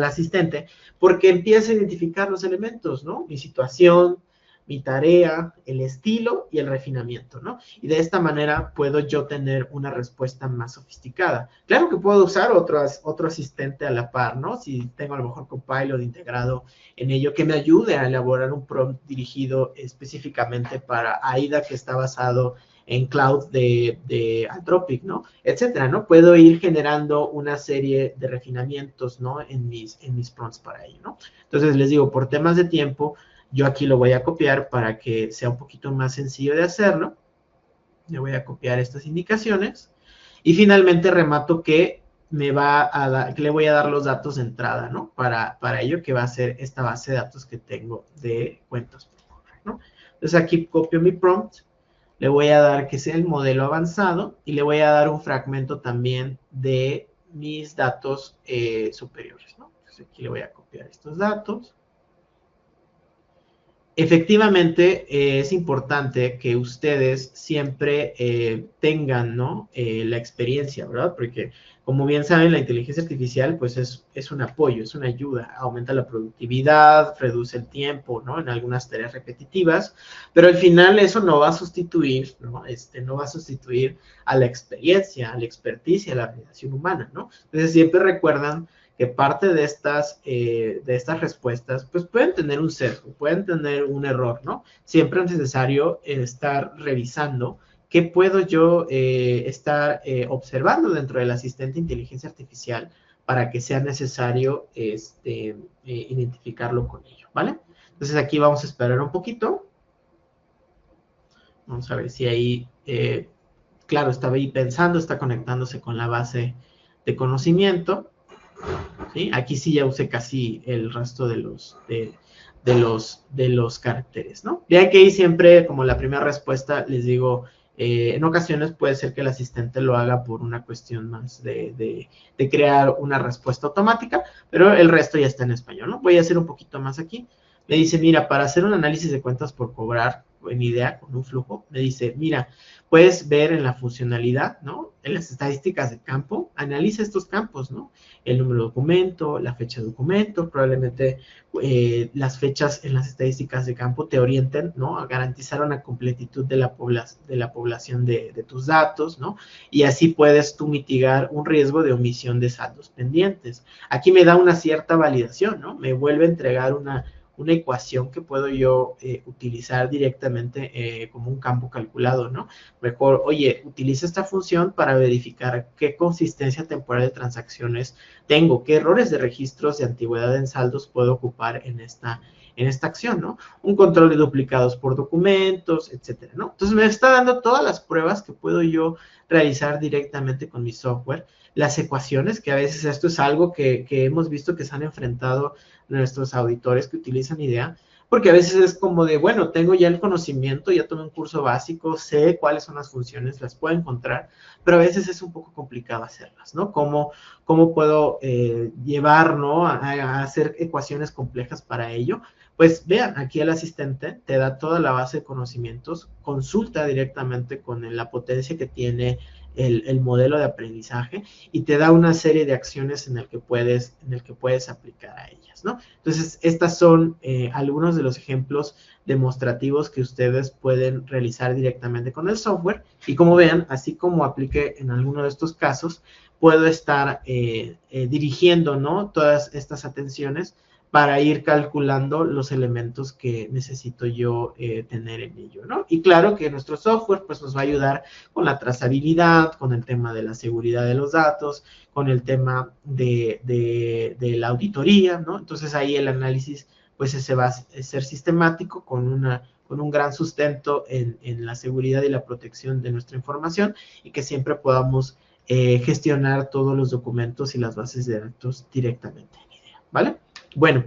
asistente, porque empieza a identificar los elementos, ¿no? Mi situación, mi tarea, el estilo y el refinamiento, ¿no? Y de esta manera puedo yo tener una respuesta más sofisticada. Claro que puedo usar otro asistente a la par, ¿no? Si tengo a lo mejor Copilot integrado en ello, que me ayude a elaborar un prompt dirigido específicamente para AIDA, que está basado en cloud de Anthropic, ¿no? Etcétera, ¿no? Puedo ir generando una serie de refinamientos, ¿no? En mis prompts para ello, ¿no? Entonces, les digo, por temas de tiempo, yo aquí lo voy a copiar para que sea un poquito más sencillo de hacerlo. Le voy a copiar estas indicaciones. Y finalmente remato que le voy a dar los datos de entrada, ¿no? Para ello, que va a ser esta base de datos que tengo de cuentas por cobrar, ¿no? Entonces aquí copio mi prompt. Le voy a dar que sea el modelo avanzado. Y le voy a dar un fragmento también de mis datos superiores, ¿no? Entonces aquí le voy a copiar estos datos. Efectivamente, es importante que ustedes siempre tengan, ¿no? La experiencia, ¿verdad? Porque, como bien saben, la inteligencia artificial, pues, es un apoyo, es una ayuda. Aumenta la productividad, reduce el tiempo, ¿no? En algunas tareas repetitivas, pero al final eso no va a sustituir, ¿no? No va a sustituir a la experiencia, a la experticia, a la relación humana, ¿no? Entonces, siempre recuerdan que parte de estas respuestas, pues pueden tener un sesgo, pueden tener un error, ¿no? Siempre es necesario estar revisando qué puedo yo estar observando dentro del asistente de inteligencia artificial para que sea necesario identificarlo con ello, ¿vale? Entonces aquí vamos a esperar un poquito. Vamos a ver si ahí, claro, estaba ahí pensando, está conectándose con la base de conocimiento. ¿Sí? Aquí sí ya usé casi el resto de los caracteres, ¿no? Ya que ahí siempre, como la primera respuesta, les digo, en ocasiones puede ser que el asistente lo haga por una cuestión más de crear una respuesta automática, pero el resto ya está en español, ¿no? Voy a hacer un poquito más aquí. Me dice, mira, para hacer un análisis de cuentas por cobrar en IDEA con un flujo, me dice, mira, puedes ver en la funcionalidad, ¿no? En las estadísticas de campo, analiza estos campos, ¿no? El número de documento, la fecha de documento, probablemente las fechas en las estadísticas de campo te orienten, ¿no? A garantizar una completitud de la población de tus datos, ¿no? Y así puedes tú mitigar un riesgo de omisión de saldos pendientes. Aquí me da una cierta validación, ¿no? Me vuelve a entregar una ecuación que puedo yo utilizar directamente como un campo calculado, ¿no? Mejor, oye, utiliza esta función para verificar qué consistencia temporal de transacciones tengo, qué errores de registros de antigüedad en saldos puedo ocupar en esta acción, ¿no? Un control de duplicados por documentos, etcétera, ¿no? Entonces me está dando todas las pruebas que puedo yo realizar directamente con mi software, las ecuaciones, que a veces esto es algo que hemos visto que se han enfrentado nuestros auditores que utilizan IDEA, porque a veces es como de, bueno, tengo ya el conocimiento, ya tomé un curso básico, sé cuáles son las funciones, las puedo encontrar, pero a veces es un poco complicado hacerlas, ¿no? ¿Cómo puedo llevar, ¿no? A hacer ecuaciones complejas para ello? Pues vean, aquí el asistente te da toda la base de conocimientos, consulta directamente con la potencia que tiene el modelo de aprendizaje y te da una serie de acciones en el que puedes aplicar a ellas, ¿no? Entonces, estas son algunos de los ejemplos demostrativos que ustedes pueden realizar directamente con el software y como vean, así como apliqué en alguno de estos casos, puedo estar dirigiendo, ¿no? Todas estas atenciones para ir calculando los elementos que necesito yo tener en ello, ¿no? Y claro que nuestro software pues nos va a ayudar con la trazabilidad, con el tema de la seguridad de los datos, con el tema de la auditoría, ¿no? Entonces ahí el análisis pues se va a ser sistemático con un gran sustento en la seguridad y la protección de nuestra información y que siempre podamos gestionar todos los documentos y las bases de datos directamente en IDEA, ¿vale? Bueno,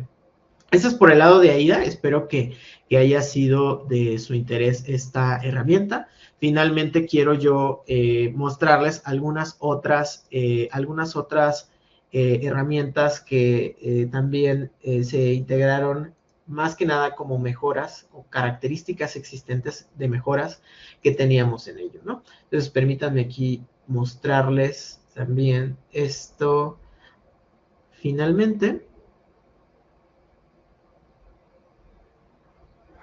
eso es por el lado de AIDA. Espero que haya sido de su interés esta herramienta. Finalmente quiero yo mostrarles algunas otras herramientas que también se integraron más que nada como mejoras o características existentes de mejoras que teníamos en ello, ¿no? Entonces, permítanme aquí mostrarles también esto finalmente.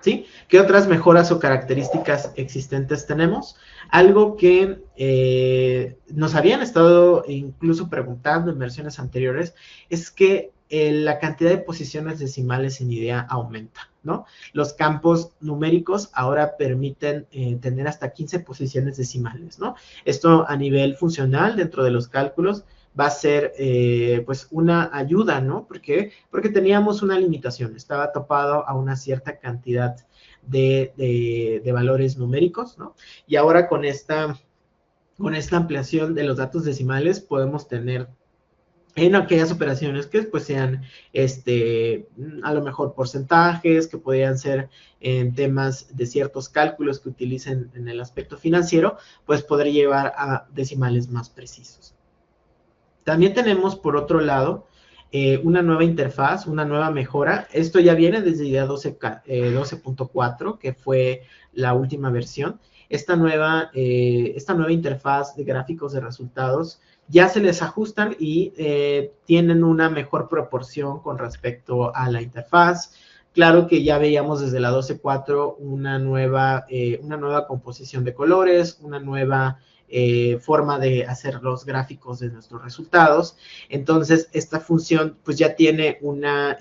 ¿Sí? ¿Qué otras mejoras o características existentes tenemos? Algo que nos habían estado incluso preguntando en versiones anteriores es que la cantidad de posiciones decimales en IDEA aumenta, ¿no? Los campos numéricos ahora permiten tener hasta 15 posiciones decimales, ¿no? Esto a nivel funcional dentro de los cálculos va a ser pues una ayuda, ¿no? ¿Por qué? Porque teníamos una limitación, estaba topado a una cierta cantidad de valores numéricos, ¿no? Y ahora con esta ampliación de los datos decimales podemos tener en aquellas operaciones que pues sean a lo mejor porcentajes, que podrían ser en temas de ciertos cálculos que utilicen en el aspecto financiero, pues poder llevar a decimales más precisos. También tenemos, por otro lado, una nueva interfaz, una nueva mejora. Esto ya viene desde IDEA 12.4, que fue la última versión. Esta nueva interfaz de gráficos de resultados ya se les ajustan y tienen una mejor proporción con respecto a la interfaz. Claro que ya veíamos desde la 12.4 una nueva composición de colores, una nueva forma de hacer los gráficos de nuestros resultados. Entonces, esta función pues ya tiene una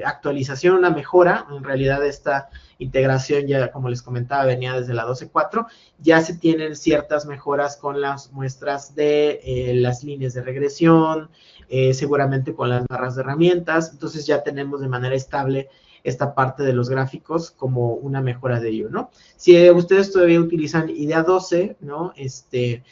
actualización, una mejora. En realidad, esta integración ya, como les comentaba, venía desde la 12.4. Ya se tienen ciertas mejoras con las muestras de las líneas de regresión, seguramente con las barras de herramientas. Entonces, ya tenemos de manera estable esta parte de los gráficos como una mejora de ello, ¿no? Si ustedes todavía utilizan IDEA 12, ¿no? Se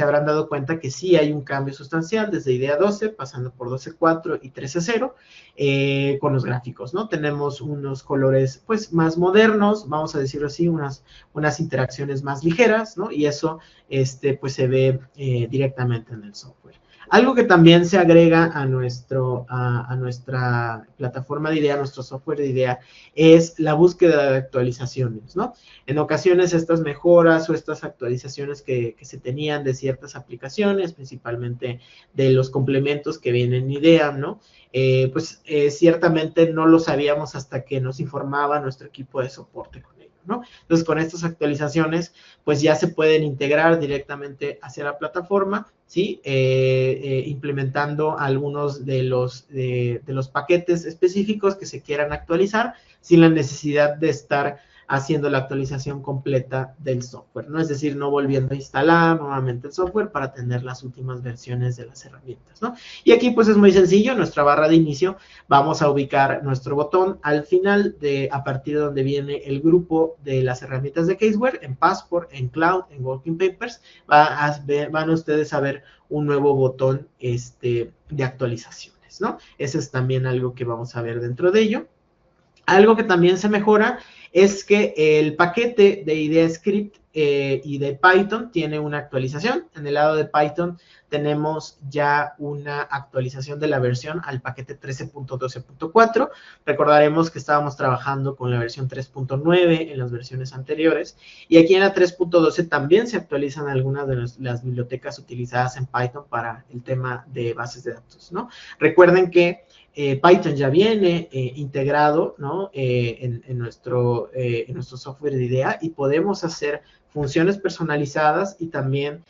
habrán dado cuenta que sí hay un cambio sustancial desde IDEA 12, pasando por 12.4 y 13.0, con los gráficos, ¿no? Tenemos unos colores, pues, más modernos, vamos a decirlo así, unas interacciones más ligeras, ¿no? Y eso, pues, se ve directamente en el software. Algo que también se agrega a nuestra plataforma de IDEA, a nuestro software de IDEA, es la búsqueda de actualizaciones, ¿no? En ocasiones estas mejoras o estas actualizaciones que se tenían de ciertas aplicaciones, principalmente de los complementos que vienen en IDEA, ¿no? Ciertamente no lo sabíamos hasta que nos informaba nuestro equipo de soporte con ello, ¿no? Entonces, con estas actualizaciones, pues ya se pueden integrar directamente hacia la plataforma, ¿sí? Implementando algunos de los paquetes específicos que se quieran actualizar sin la necesidad de estar haciendo la actualización completa del software, ¿no? Es decir, no volviendo a instalar nuevamente el software para tener las últimas versiones de las herramientas, ¿no? Y aquí pues es muy sencillo, en nuestra barra de inicio vamos a ubicar nuestro botón al final a partir de donde viene el grupo de las herramientas de Caseware, en Passport, en Cloud, en Working Papers, van ustedes a ver un nuevo botón de actualizaciones. funciones, ¿no? Ese es también algo que vamos a ver dentro de ello. Algo que también se mejora es que el paquete de IdeaScript y de Python tiene una actualización. En el lado de Python tenemos ya una actualización de la versión al paquete 13.12.4. Recordaremos que estábamos trabajando con la versión 3.9 en las versiones anteriores. Y aquí en la 3.12 también se actualizan algunas de las bibliotecas utilizadas en Python para el tema de bases de datos, ¿no? Recuerden que Python ya viene integrado, ¿no? en nuestro software de IDEA, y podemos hacer funciones personalizadas y también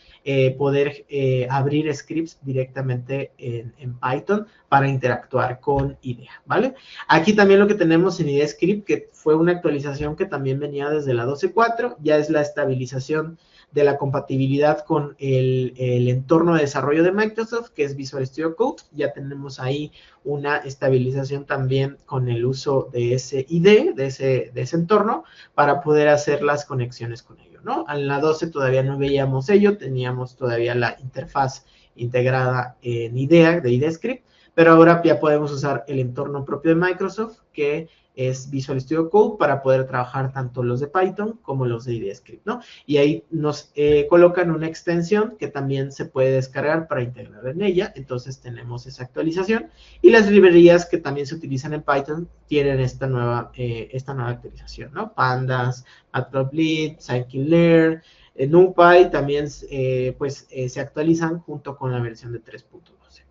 poder abrir scripts directamente en Python para interactuar con IDEA, ¿vale? Aquí también lo que tenemos en IdeaScript, que fue una actualización que también venía desde la 12.4, ya es la estabilización de la compatibilidad con el entorno de desarrollo de Microsoft, que es Visual Studio Code. Ya tenemos ahí una estabilización también con el uso de ese IDE, de ese entorno, para poder hacer las conexiones con ello, ¿no? En la 12 todavía no veíamos ello, teníamos todavía la interfaz integrada en IDEA, de IdeaScript, pero ahora ya podemos usar el entorno propio de Microsoft, que es Visual Studio Code, para poder trabajar tanto los de Python como los de IdeaScript, ¿no? Y ahí nos colocan una extensión que también se puede descargar para integrar en ella. Entonces tenemos esa actualización, y las librerías que también se utilizan en Python tienen esta nueva actualización, ¿no? Pandas, Matplotlib, Scikit-learn, NumPy también se actualizan junto con la versión de 3.12.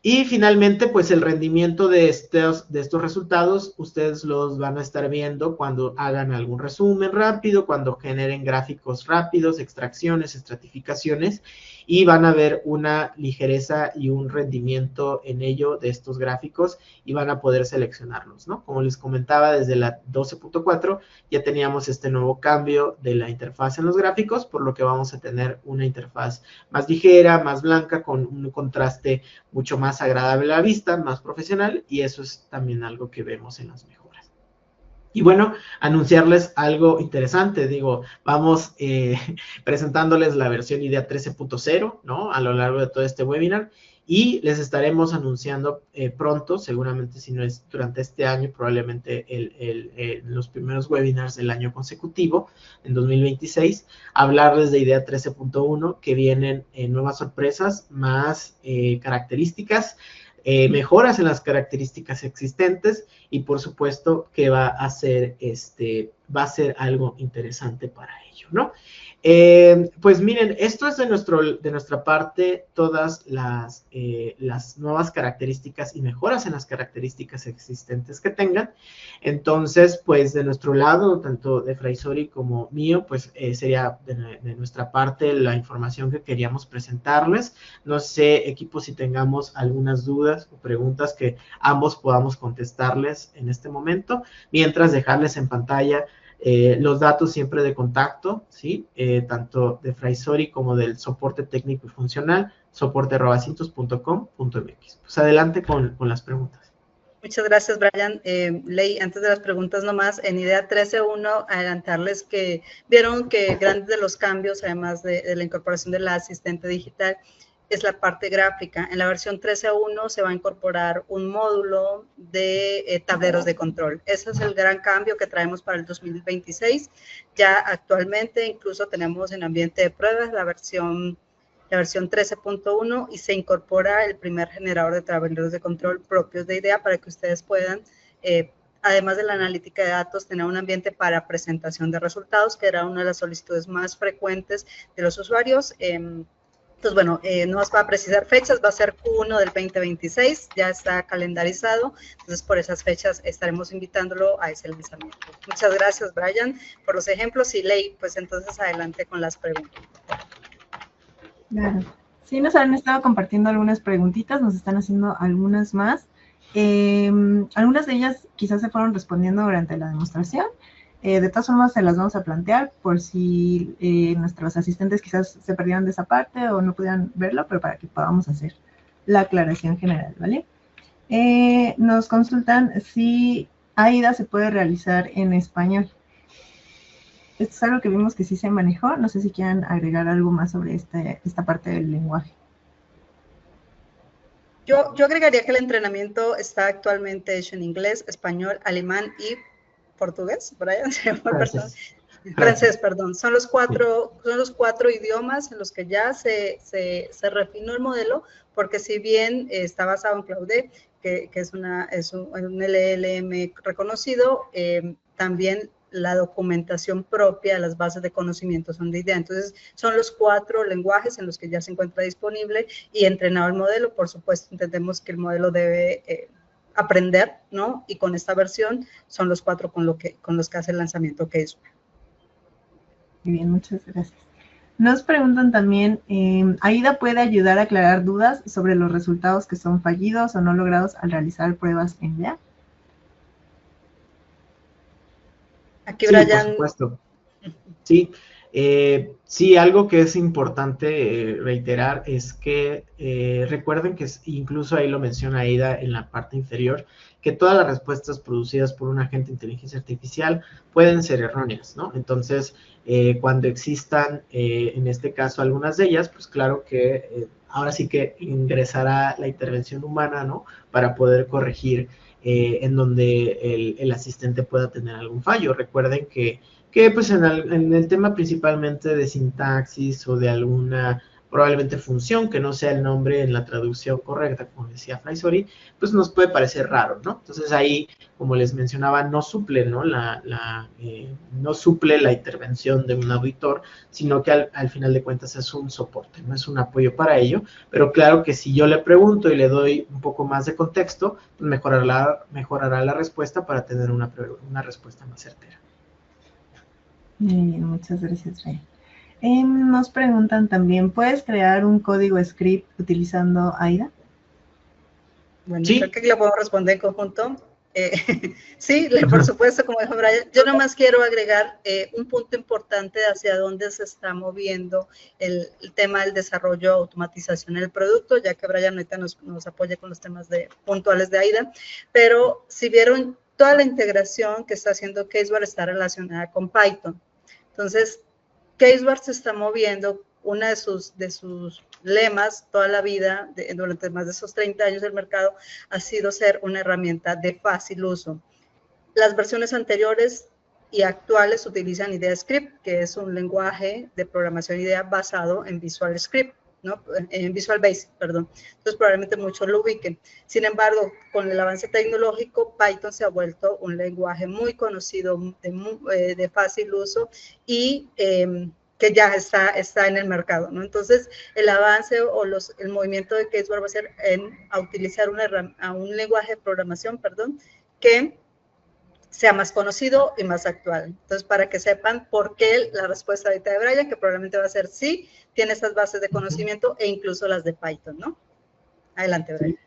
Y finalmente, pues el rendimiento de estos resultados, ustedes los van a estar viendo cuando hagan algún resumen rápido, cuando generen gráficos rápidos, extracciones, estratificaciones, y van a ver una ligereza y un rendimiento en ello de estos gráficos, y van a poder seleccionarlos, ¿no? Como les comentaba, desde la 12.4 ya teníamos este nuevo cambio de la interfaz en los gráficos, por lo que vamos a tener una interfaz más ligera, más blanca, con un contraste mucho más agradable a la vista, más profesional, y eso es también algo que vemos en las mejoras. Y bueno, anunciarles algo interesante, digo, vamos presentándoles la versión IDEA 13.0, ¿no? A lo largo de todo este webinar, y les estaremos anunciando pronto, seguramente si no es durante este año, probablemente en los primeros webinars del año consecutivo, en 2026, hablarles de IDEA 13.1, que vienen nuevas sorpresas, más características, mejoras en las características existentes, y por supuesto que va a ser algo interesante para ello, ¿no? Pues miren, esto es de nuestra parte, todas las nuevas características y mejoras en las características existentes que tengan. Entonces, pues de nuestro lado, tanto de Fraisori como mío, pues sería de nuestra parte la información que queríamos presentarles. No sé, equipo, si tengamos algunas dudas o preguntas que ambos podamos contestarles en este momento, mientras dejarles en pantalla los datos siempre de contacto, ¿sí? Tanto de Fraisori como del soporte técnico y funcional, soporte@cintos.com.mx. Pues adelante con las preguntas. Muchas gracias, Brian. Ley, antes de las preguntas nomás, en IDEA 13.1, adelantarles que vieron que grandes de los cambios, además de la incorporación de la asistente digital, es la parte gráfica. En la versión 13.1 se va a incorporar un módulo de tableros de control. Ese es el gran cambio que traemos para el 2026. Ya actualmente incluso tenemos en ambiente de pruebas la versión 13.1, y se incorpora el primer generador de tableros de control propios de IDEA para que ustedes puedan, además de la analítica de datos, tener un ambiente para presentación de resultados, que era una de las solicitudes más frecuentes de los usuarios. Entonces, bueno, no nos va a precisar fechas, va a ser Q1 del 2026, ya está calendarizado, entonces por esas fechas estaremos invitándolo a ese lanzamiento. Muchas gracias, Brian, por los ejemplos, y Ley, pues entonces adelante con las preguntas. Claro. Sí, nos han estado compartiendo algunas preguntitas, nos están haciendo algunas más. Algunas de ellas quizás se fueron respondiendo durante la demostración. De todas formas, se las vamos a plantear por si nuestros asistentes quizás se perdieron de esa parte o no pudieran verlo, pero para que podamos hacer la aclaración general, ¿vale? Nos consultan si AIDA se puede realizar en español. Esto es algo que vimos que sí se manejó. No sé si quieran agregar algo más sobre esta parte del lenguaje. Yo agregaría que el entrenamiento está actualmente hecho en inglés, español, alemán y portugués, Brian, francés, perdón. Son los cuatro idiomas en los que ya se refinó el modelo, porque si bien está basado en Claude, que es un LLM reconocido, también la documentación propia de las bases de conocimiento son de IDEA. Entonces, son los 4 lenguajes en los que ya se encuentra disponible y entrenado el modelo. Por supuesto, entendemos que el modelo debe aprender, ¿no? Y con esta versión son los 4 con los que hace el lanzamiento Caseware. Muy bien, muchas gracias. Nos preguntan también, ¿AIDA puede ayudar a aclarar dudas sobre los resultados que son fallidos o no logrados al realizar pruebas en IDEA? Aquí, Brian. Sí, por supuesto. Sí, sí, algo que es importante reiterar es que recuerden que incluso ahí lo menciona Aida en la parte inferior, que todas las respuestas producidas por un agente de inteligencia artificial pueden ser erróneas, ¿no? Entonces, cuando existan, en este caso, algunas de ellas, pues claro que ahora sí que ingresará la intervención humana, ¿no? Para poder corregir en donde el asistente pueda tener algún fallo. Recuerden que pues en el tema principalmente de sintaxis o de alguna probablemente función que no sea el nombre en la traducción correcta, como decía Fraisori, pues nos puede parecer raro, ¿no? Entonces ahí, como les mencionaba, no suple, ¿no? No suple la intervención de un auditor, sino que al final de cuentas es un soporte, no es un apoyo para ello, pero claro que si yo le pregunto y le doy un poco más de contexto, pues mejorará la respuesta para tener una respuesta más certera. Muy bien, muchas gracias, Ray. Nos preguntan también, ¿puedes crear un código script utilizando AIDA? Bueno, sí. Creo que lo podemos responder en conjunto. Sí, por supuesto, como dijo Brian. Yo nomás quiero agregar un punto importante hacia dónde se está moviendo el tema del desarrollo, automatización del producto, ya que Brian ahorita nos apoya con los temas puntuales de AIDA. Pero si vieron, toda la integración que está haciendo Caseware está relacionada con Python. Entonces, Caseware se está moviendo, una de sus lemas toda la vida, durante más de esos 30 años del mercado, ha sido ser una herramienta de fácil uso. Las versiones anteriores y actuales utilizan IdeaScript, que es un lenguaje de programación IDEA basado en Visual Script, ¿no? En Visual Basic, perdón. Entonces, probablemente muchos lo ubiquen. Sin embargo, con el avance tecnológico, Python se ha vuelto un lenguaje muy conocido, de fácil uso y que ya está en el mercado, ¿no? Entonces, el avance o el movimiento de Caseware va a ser a utilizar un lenguaje de programación, que sea más conocido y más actual. Entonces, para que sepan por qué la respuesta ahorita de Brian, que probablemente va a ser sí, tiene estas bases de conocimiento e incluso las de Python, ¿no? Adelante, Brian. Sí.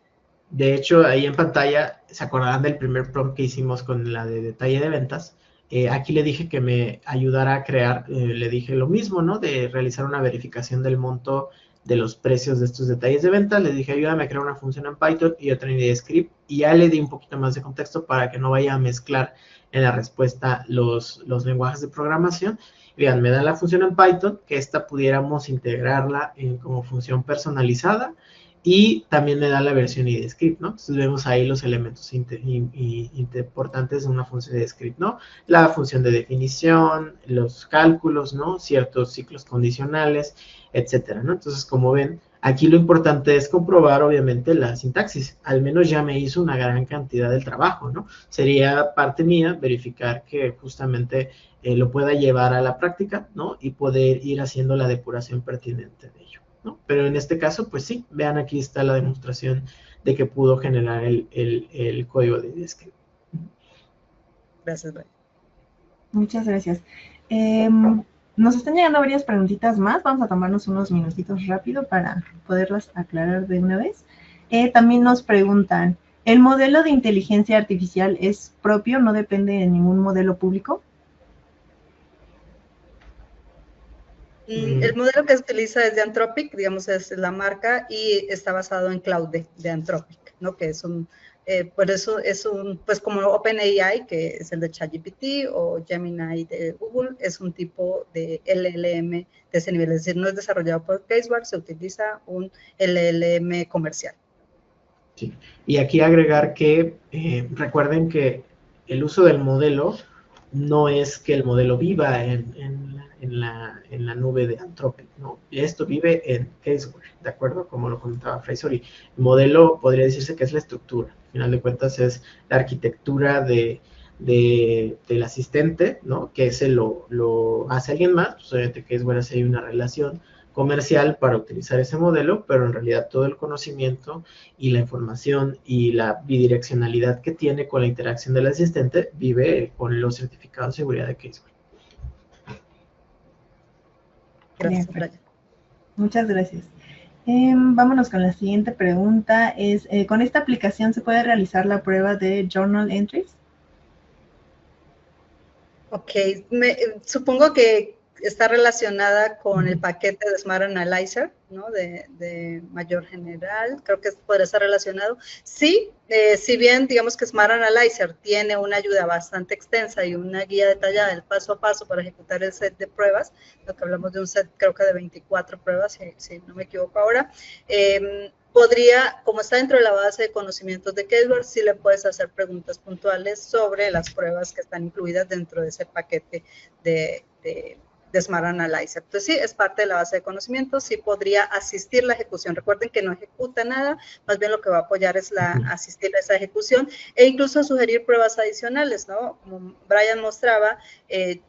De hecho, ahí en pantalla, ¿se acordarán del primer prompt que hicimos con la de detalle de ventas? Aquí le dije que me ayudara a crear, le dije lo mismo, ¿no? De realizar una verificación del monto de los precios de estos detalles de venta. Le dije, ayúdame a crear una función en Python y otra en IdeaScript. Y ya le di un poquito más de contexto para que no vaya a mezclar en la respuesta los lenguajes de programación. Vean, me da la función en Python, que esta pudiéramos integrarla como función personalizada. Y también me da la versión IdeaScript, ¿no? Entonces vemos ahí los elementos importantes de una función de IdeaScript, ¿no? La función de definición, los cálculos, ¿no? Ciertos ciclos condicionales, etcétera, ¿no? Entonces, como ven, aquí lo importante es comprobar, obviamente, la sintaxis. Al menos ya me hizo una gran cantidad del trabajo, ¿no? Sería parte mía verificar que justamente lo pueda llevar a la práctica, ¿no? Y poder ir haciendo la depuración pertinente de ello, ¿no? Pero en este caso, pues sí, vean, aquí está la demostración de que pudo generar el código de IdeaScript. Gracias, Brian. Muchas gracias. Nos están llegando varias preguntitas más. Vamos a tomarnos unos minutitos rápido para poderlas aclarar de una vez. También nos preguntan, ¿el modelo de inteligencia artificial es propio? ¿No depende de ningún modelo público? El modelo que se utiliza es de Anthropic, digamos, es la marca, y está basado en Claude de Anthropic, ¿no? Que es por eso pues como OpenAI, que es el de ChatGPT, o Gemini de Google, es un tipo de LLM de ese nivel, es decir, no es desarrollado por Caseware, se utiliza un LLM comercial. Sí. Y aquí agregar que recuerden que el uso del modelo no es que el modelo viva en la nube de Anthropic, ¿no? Esto vive en Caseware, ¿de acuerdo? Como lo comentaba Fraser. El modelo podría decirse que es la estructura. Al final de cuentas es la arquitectura del asistente, ¿no? Que ese lo hace alguien más. Pues obviamente Caseware hace ahí una relación comercial para utilizar ese modelo, pero en realidad todo el conocimiento y la información y la bidireccionalidad que tiene con la interacción del asistente vive con los certificados de seguridad de Caseware. Gracias, Brian. Muchas gracias. Vámonos con la siguiente pregunta. ¿Con esta aplicación se puede realizar la prueba de Journal Entries? Ok, supongo que está relacionada con el paquete de Smart Analyzer, ¿no? De mayor general, creo que podría estar relacionado. Sí, si bien digamos que Smart Analyzer tiene una ayuda bastante extensa y una guía detallada del paso a paso para ejecutar el set de pruebas, lo que hablamos de un set creo que de 24 pruebas, si no me equivoco ahora, podría, como está dentro de la base de conocimientos de Caseware, sí le puedes hacer preguntas puntuales sobre las pruebas que están incluidas dentro de ese paquete de Smart Analyzer. Entonces sí, es parte de la base de conocimientos, sí podría asistir la ejecución. Recuerden que no ejecuta nada, más bien lo que va a apoyar es asistir a esa ejecución e incluso sugerir pruebas adicionales, ¿no? Como Brian mostraba,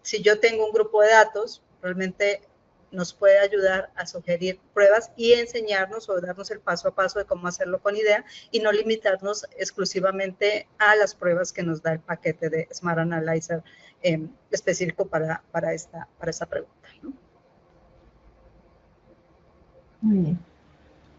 si yo tengo un grupo de datos, realmente nos puede ayudar a sugerir pruebas y enseñarnos o darnos el paso a paso de cómo hacerlo con IDEA y no limitarnos exclusivamente a las pruebas que nos da el paquete de Smart Analyzer específico para esta pregunta, ¿no? Muy bien.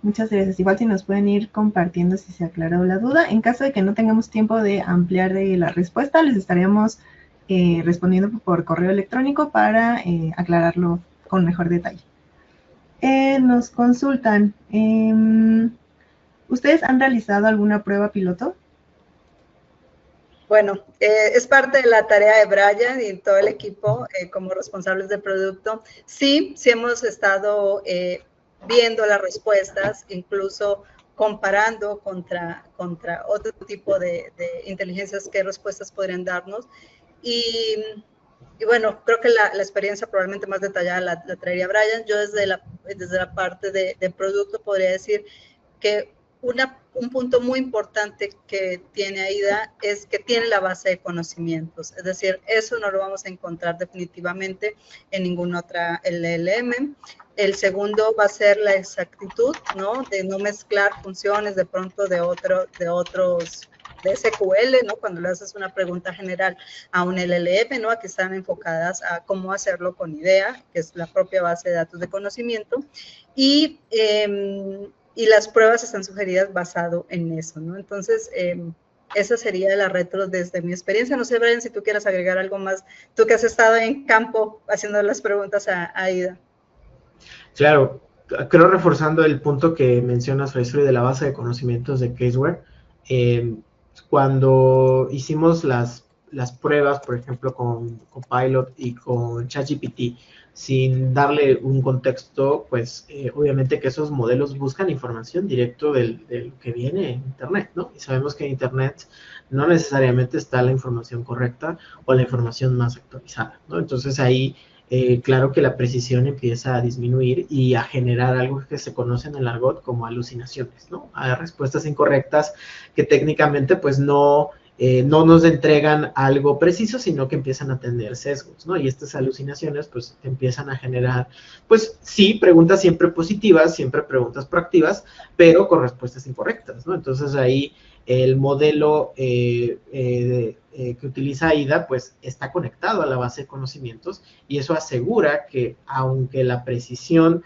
Muchas gracias. Igual si nos pueden ir compartiendo si se aclaró la duda. En caso de que no tengamos tiempo de ampliar la respuesta, les estaríamos respondiendo por correo electrónico para aclararlo con mejor detalle. Nos consultan. ¿Ustedes han realizado alguna prueba piloto? Bueno, es parte de la tarea de Brian y todo el equipo como responsables de producto. Sí hemos estado viendo las respuestas, incluso comparando contra otro tipo de inteligencias, qué respuestas podrían darnos. Y bueno, creo que la experiencia probablemente más detallada la traería Brian. Yo desde la parte de producto podría decir que un punto muy importante que tiene AIDA es que tiene la base de conocimientos, es decir, eso no lo vamos a encontrar definitivamente en ninguna otra LLM. El segundo va a ser la exactitud, ¿no? De no mezclar funciones de pronto de otros de SQL, ¿no? Cuando le haces una pregunta general a un LLM, ¿no? Aquí están enfocadas a cómo hacerlo con IDEA, que es la propia base de datos de conocimiento, y las pruebas están sugeridas basado en eso, ¿no? Entonces, esa sería la retro desde mi experiencia. No sé, Brian, si tú quieres agregar algo más, tú que has estado en campo haciendo las preguntas a AIDA. Claro, creo reforzando el punto que mencionas, Fraser, de la base de conocimientos de Caseware, cuando hicimos las pruebas, por ejemplo, con Copilot y con ChatGPT, sin darle un contexto, pues obviamente que esos modelos buscan información directo de lo que viene en Internet, ¿no? Y sabemos que en Internet no necesariamente está la información correcta o la información más actualizada, ¿no? Entonces ahí, claro que la precisión empieza a disminuir y a generar algo que se conoce en el argot como alucinaciones, ¿no? A respuestas incorrectas que técnicamente pues no nos entregan algo preciso, sino que empiezan a tener sesgos, ¿no? Y estas alucinaciones, pues, te empiezan a generar, pues, sí, preguntas siempre positivas, siempre preguntas proactivas, pero con respuestas incorrectas, ¿no? Entonces, ahí el modelo que utiliza AIDA, pues, está conectado a la base de conocimientos y eso asegura que, aunque la precisión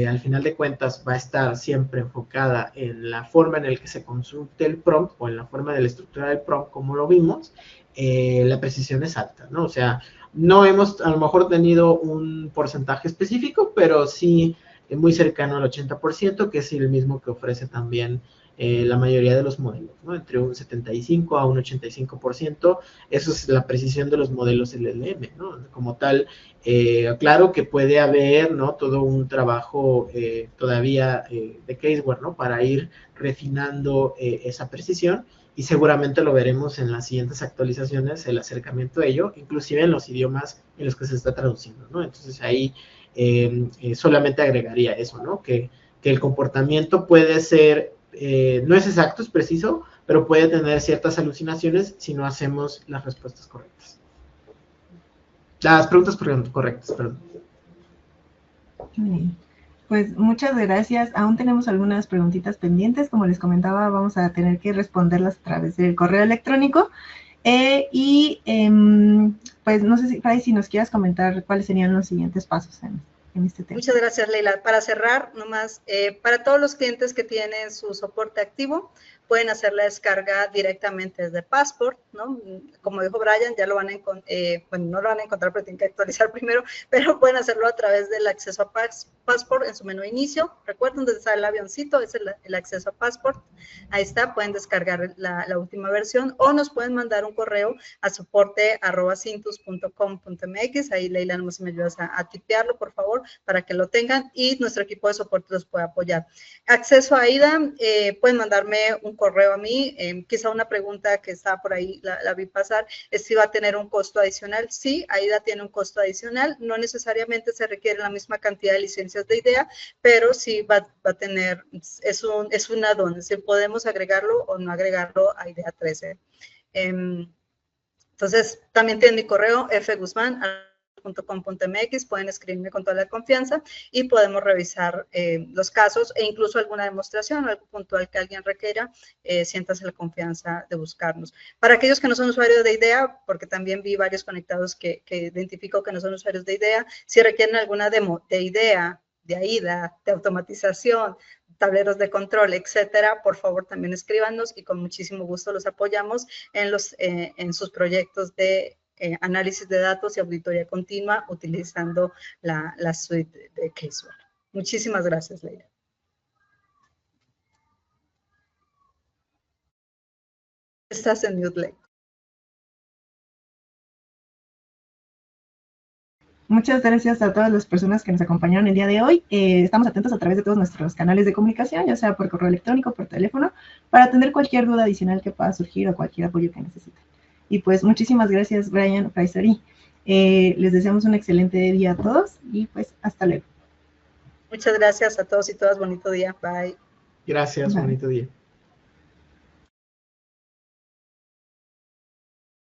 al final de cuentas va a estar siempre enfocada en la forma en la que se consulte el prompt o en la forma de la estructura del prompt como lo vimos, la precisión es alta, ¿no? O sea, no hemos a lo mejor tenido un porcentaje específico, pero sí muy cercano al 80%, que es el mismo que ofrece también la mayoría de los modelos, ¿no? Entre un 75 a un 85%, eso es la precisión de los modelos LLM, ¿no? Como tal, claro que puede haber, ¿no? Todo un trabajo todavía de caseware, ¿no? Para ir refinando esa precisión, y seguramente lo veremos en las siguientes actualizaciones, el acercamiento a ello, inclusive en los idiomas en los que se está traduciendo, ¿no? Entonces ahí solamente agregaría eso, ¿no? Que el comportamiento puede ser, no es exacto, es preciso, pero puede tener ciertas alucinaciones si no hacemos las respuestas correctas. Las preguntas correctas, perdón. Pues muchas gracias. Aún tenemos algunas preguntitas pendientes. Como les comentaba, vamos a tener que responderlas a través del correo electrónico. Pues no sé si nos quieras comentar cuáles serían los siguientes pasos en este tema. Muchas gracias, Leila. Para cerrar, nomás, para todos los clientes que tienen su soporte activo, pueden hacer la descarga directamente desde Passport, ¿no? Como dijo Brian, ya lo van a encontrar, bueno, no lo van a encontrar, pero tienen que actualizar primero, pero pueden hacerlo a través del acceso a Passport en su menú de inicio. Recuerden donde está el avioncito, es el acceso a Passport. Ahí está, pueden descargar la última versión o nos pueden mandar un correo a soporte@cintus.com.mx. Ahí, Leila, nomás me ayudas a tipearlo, por favor, para que lo tengan y nuestro equipo de soporte los pueda apoyar. Acceso a AIDA, pueden mandarme un correo a mí, quizá una pregunta que está por ahí, la vi pasar, es si va a tener un costo adicional. Sí, AIDA tiene un costo adicional, no necesariamente se requiere la misma cantidad de licencias de IDEA, pero sí va a tener, es un add-on, es decir, podemos agregarlo o no agregarlo a IDEA 13. Entonces, también tienen mi correo, fguzman.com.mx, pueden escribirme con toda la confianza y podemos revisar los casos e incluso alguna demostración, algo puntual que alguien requiera, siéntase la confianza de buscarnos. Para aquellos que no son usuarios de IDEA, porque también vi varios conectados que identifico que no son usuarios de IDEA, si requieren alguna demo de IDEA, de AIDA, de automatización, tableros de control, etcétera, por favor también escríbanos y con muchísimo gusto los apoyamos en sus proyectos de análisis de datos y auditoría continua utilizando la suite de Caseware. Muchísimas gracias, Leila. Estás en mute, Leila. Muchas gracias a todas las personas que nos acompañaron el día de hoy. Estamos atentos a través de todos nuestros canales de comunicación, ya sea por correo electrónico, por teléfono, para atender cualquier duda adicional que pueda surgir o cualquier apoyo que necesiten. Y pues muchísimas gracias, Brian, Fraisori. Les deseamos un excelente día a todos y pues hasta luego. Muchas gracias a todos y todas. Bonito día. Bye. Gracias, Bye. Bonito día.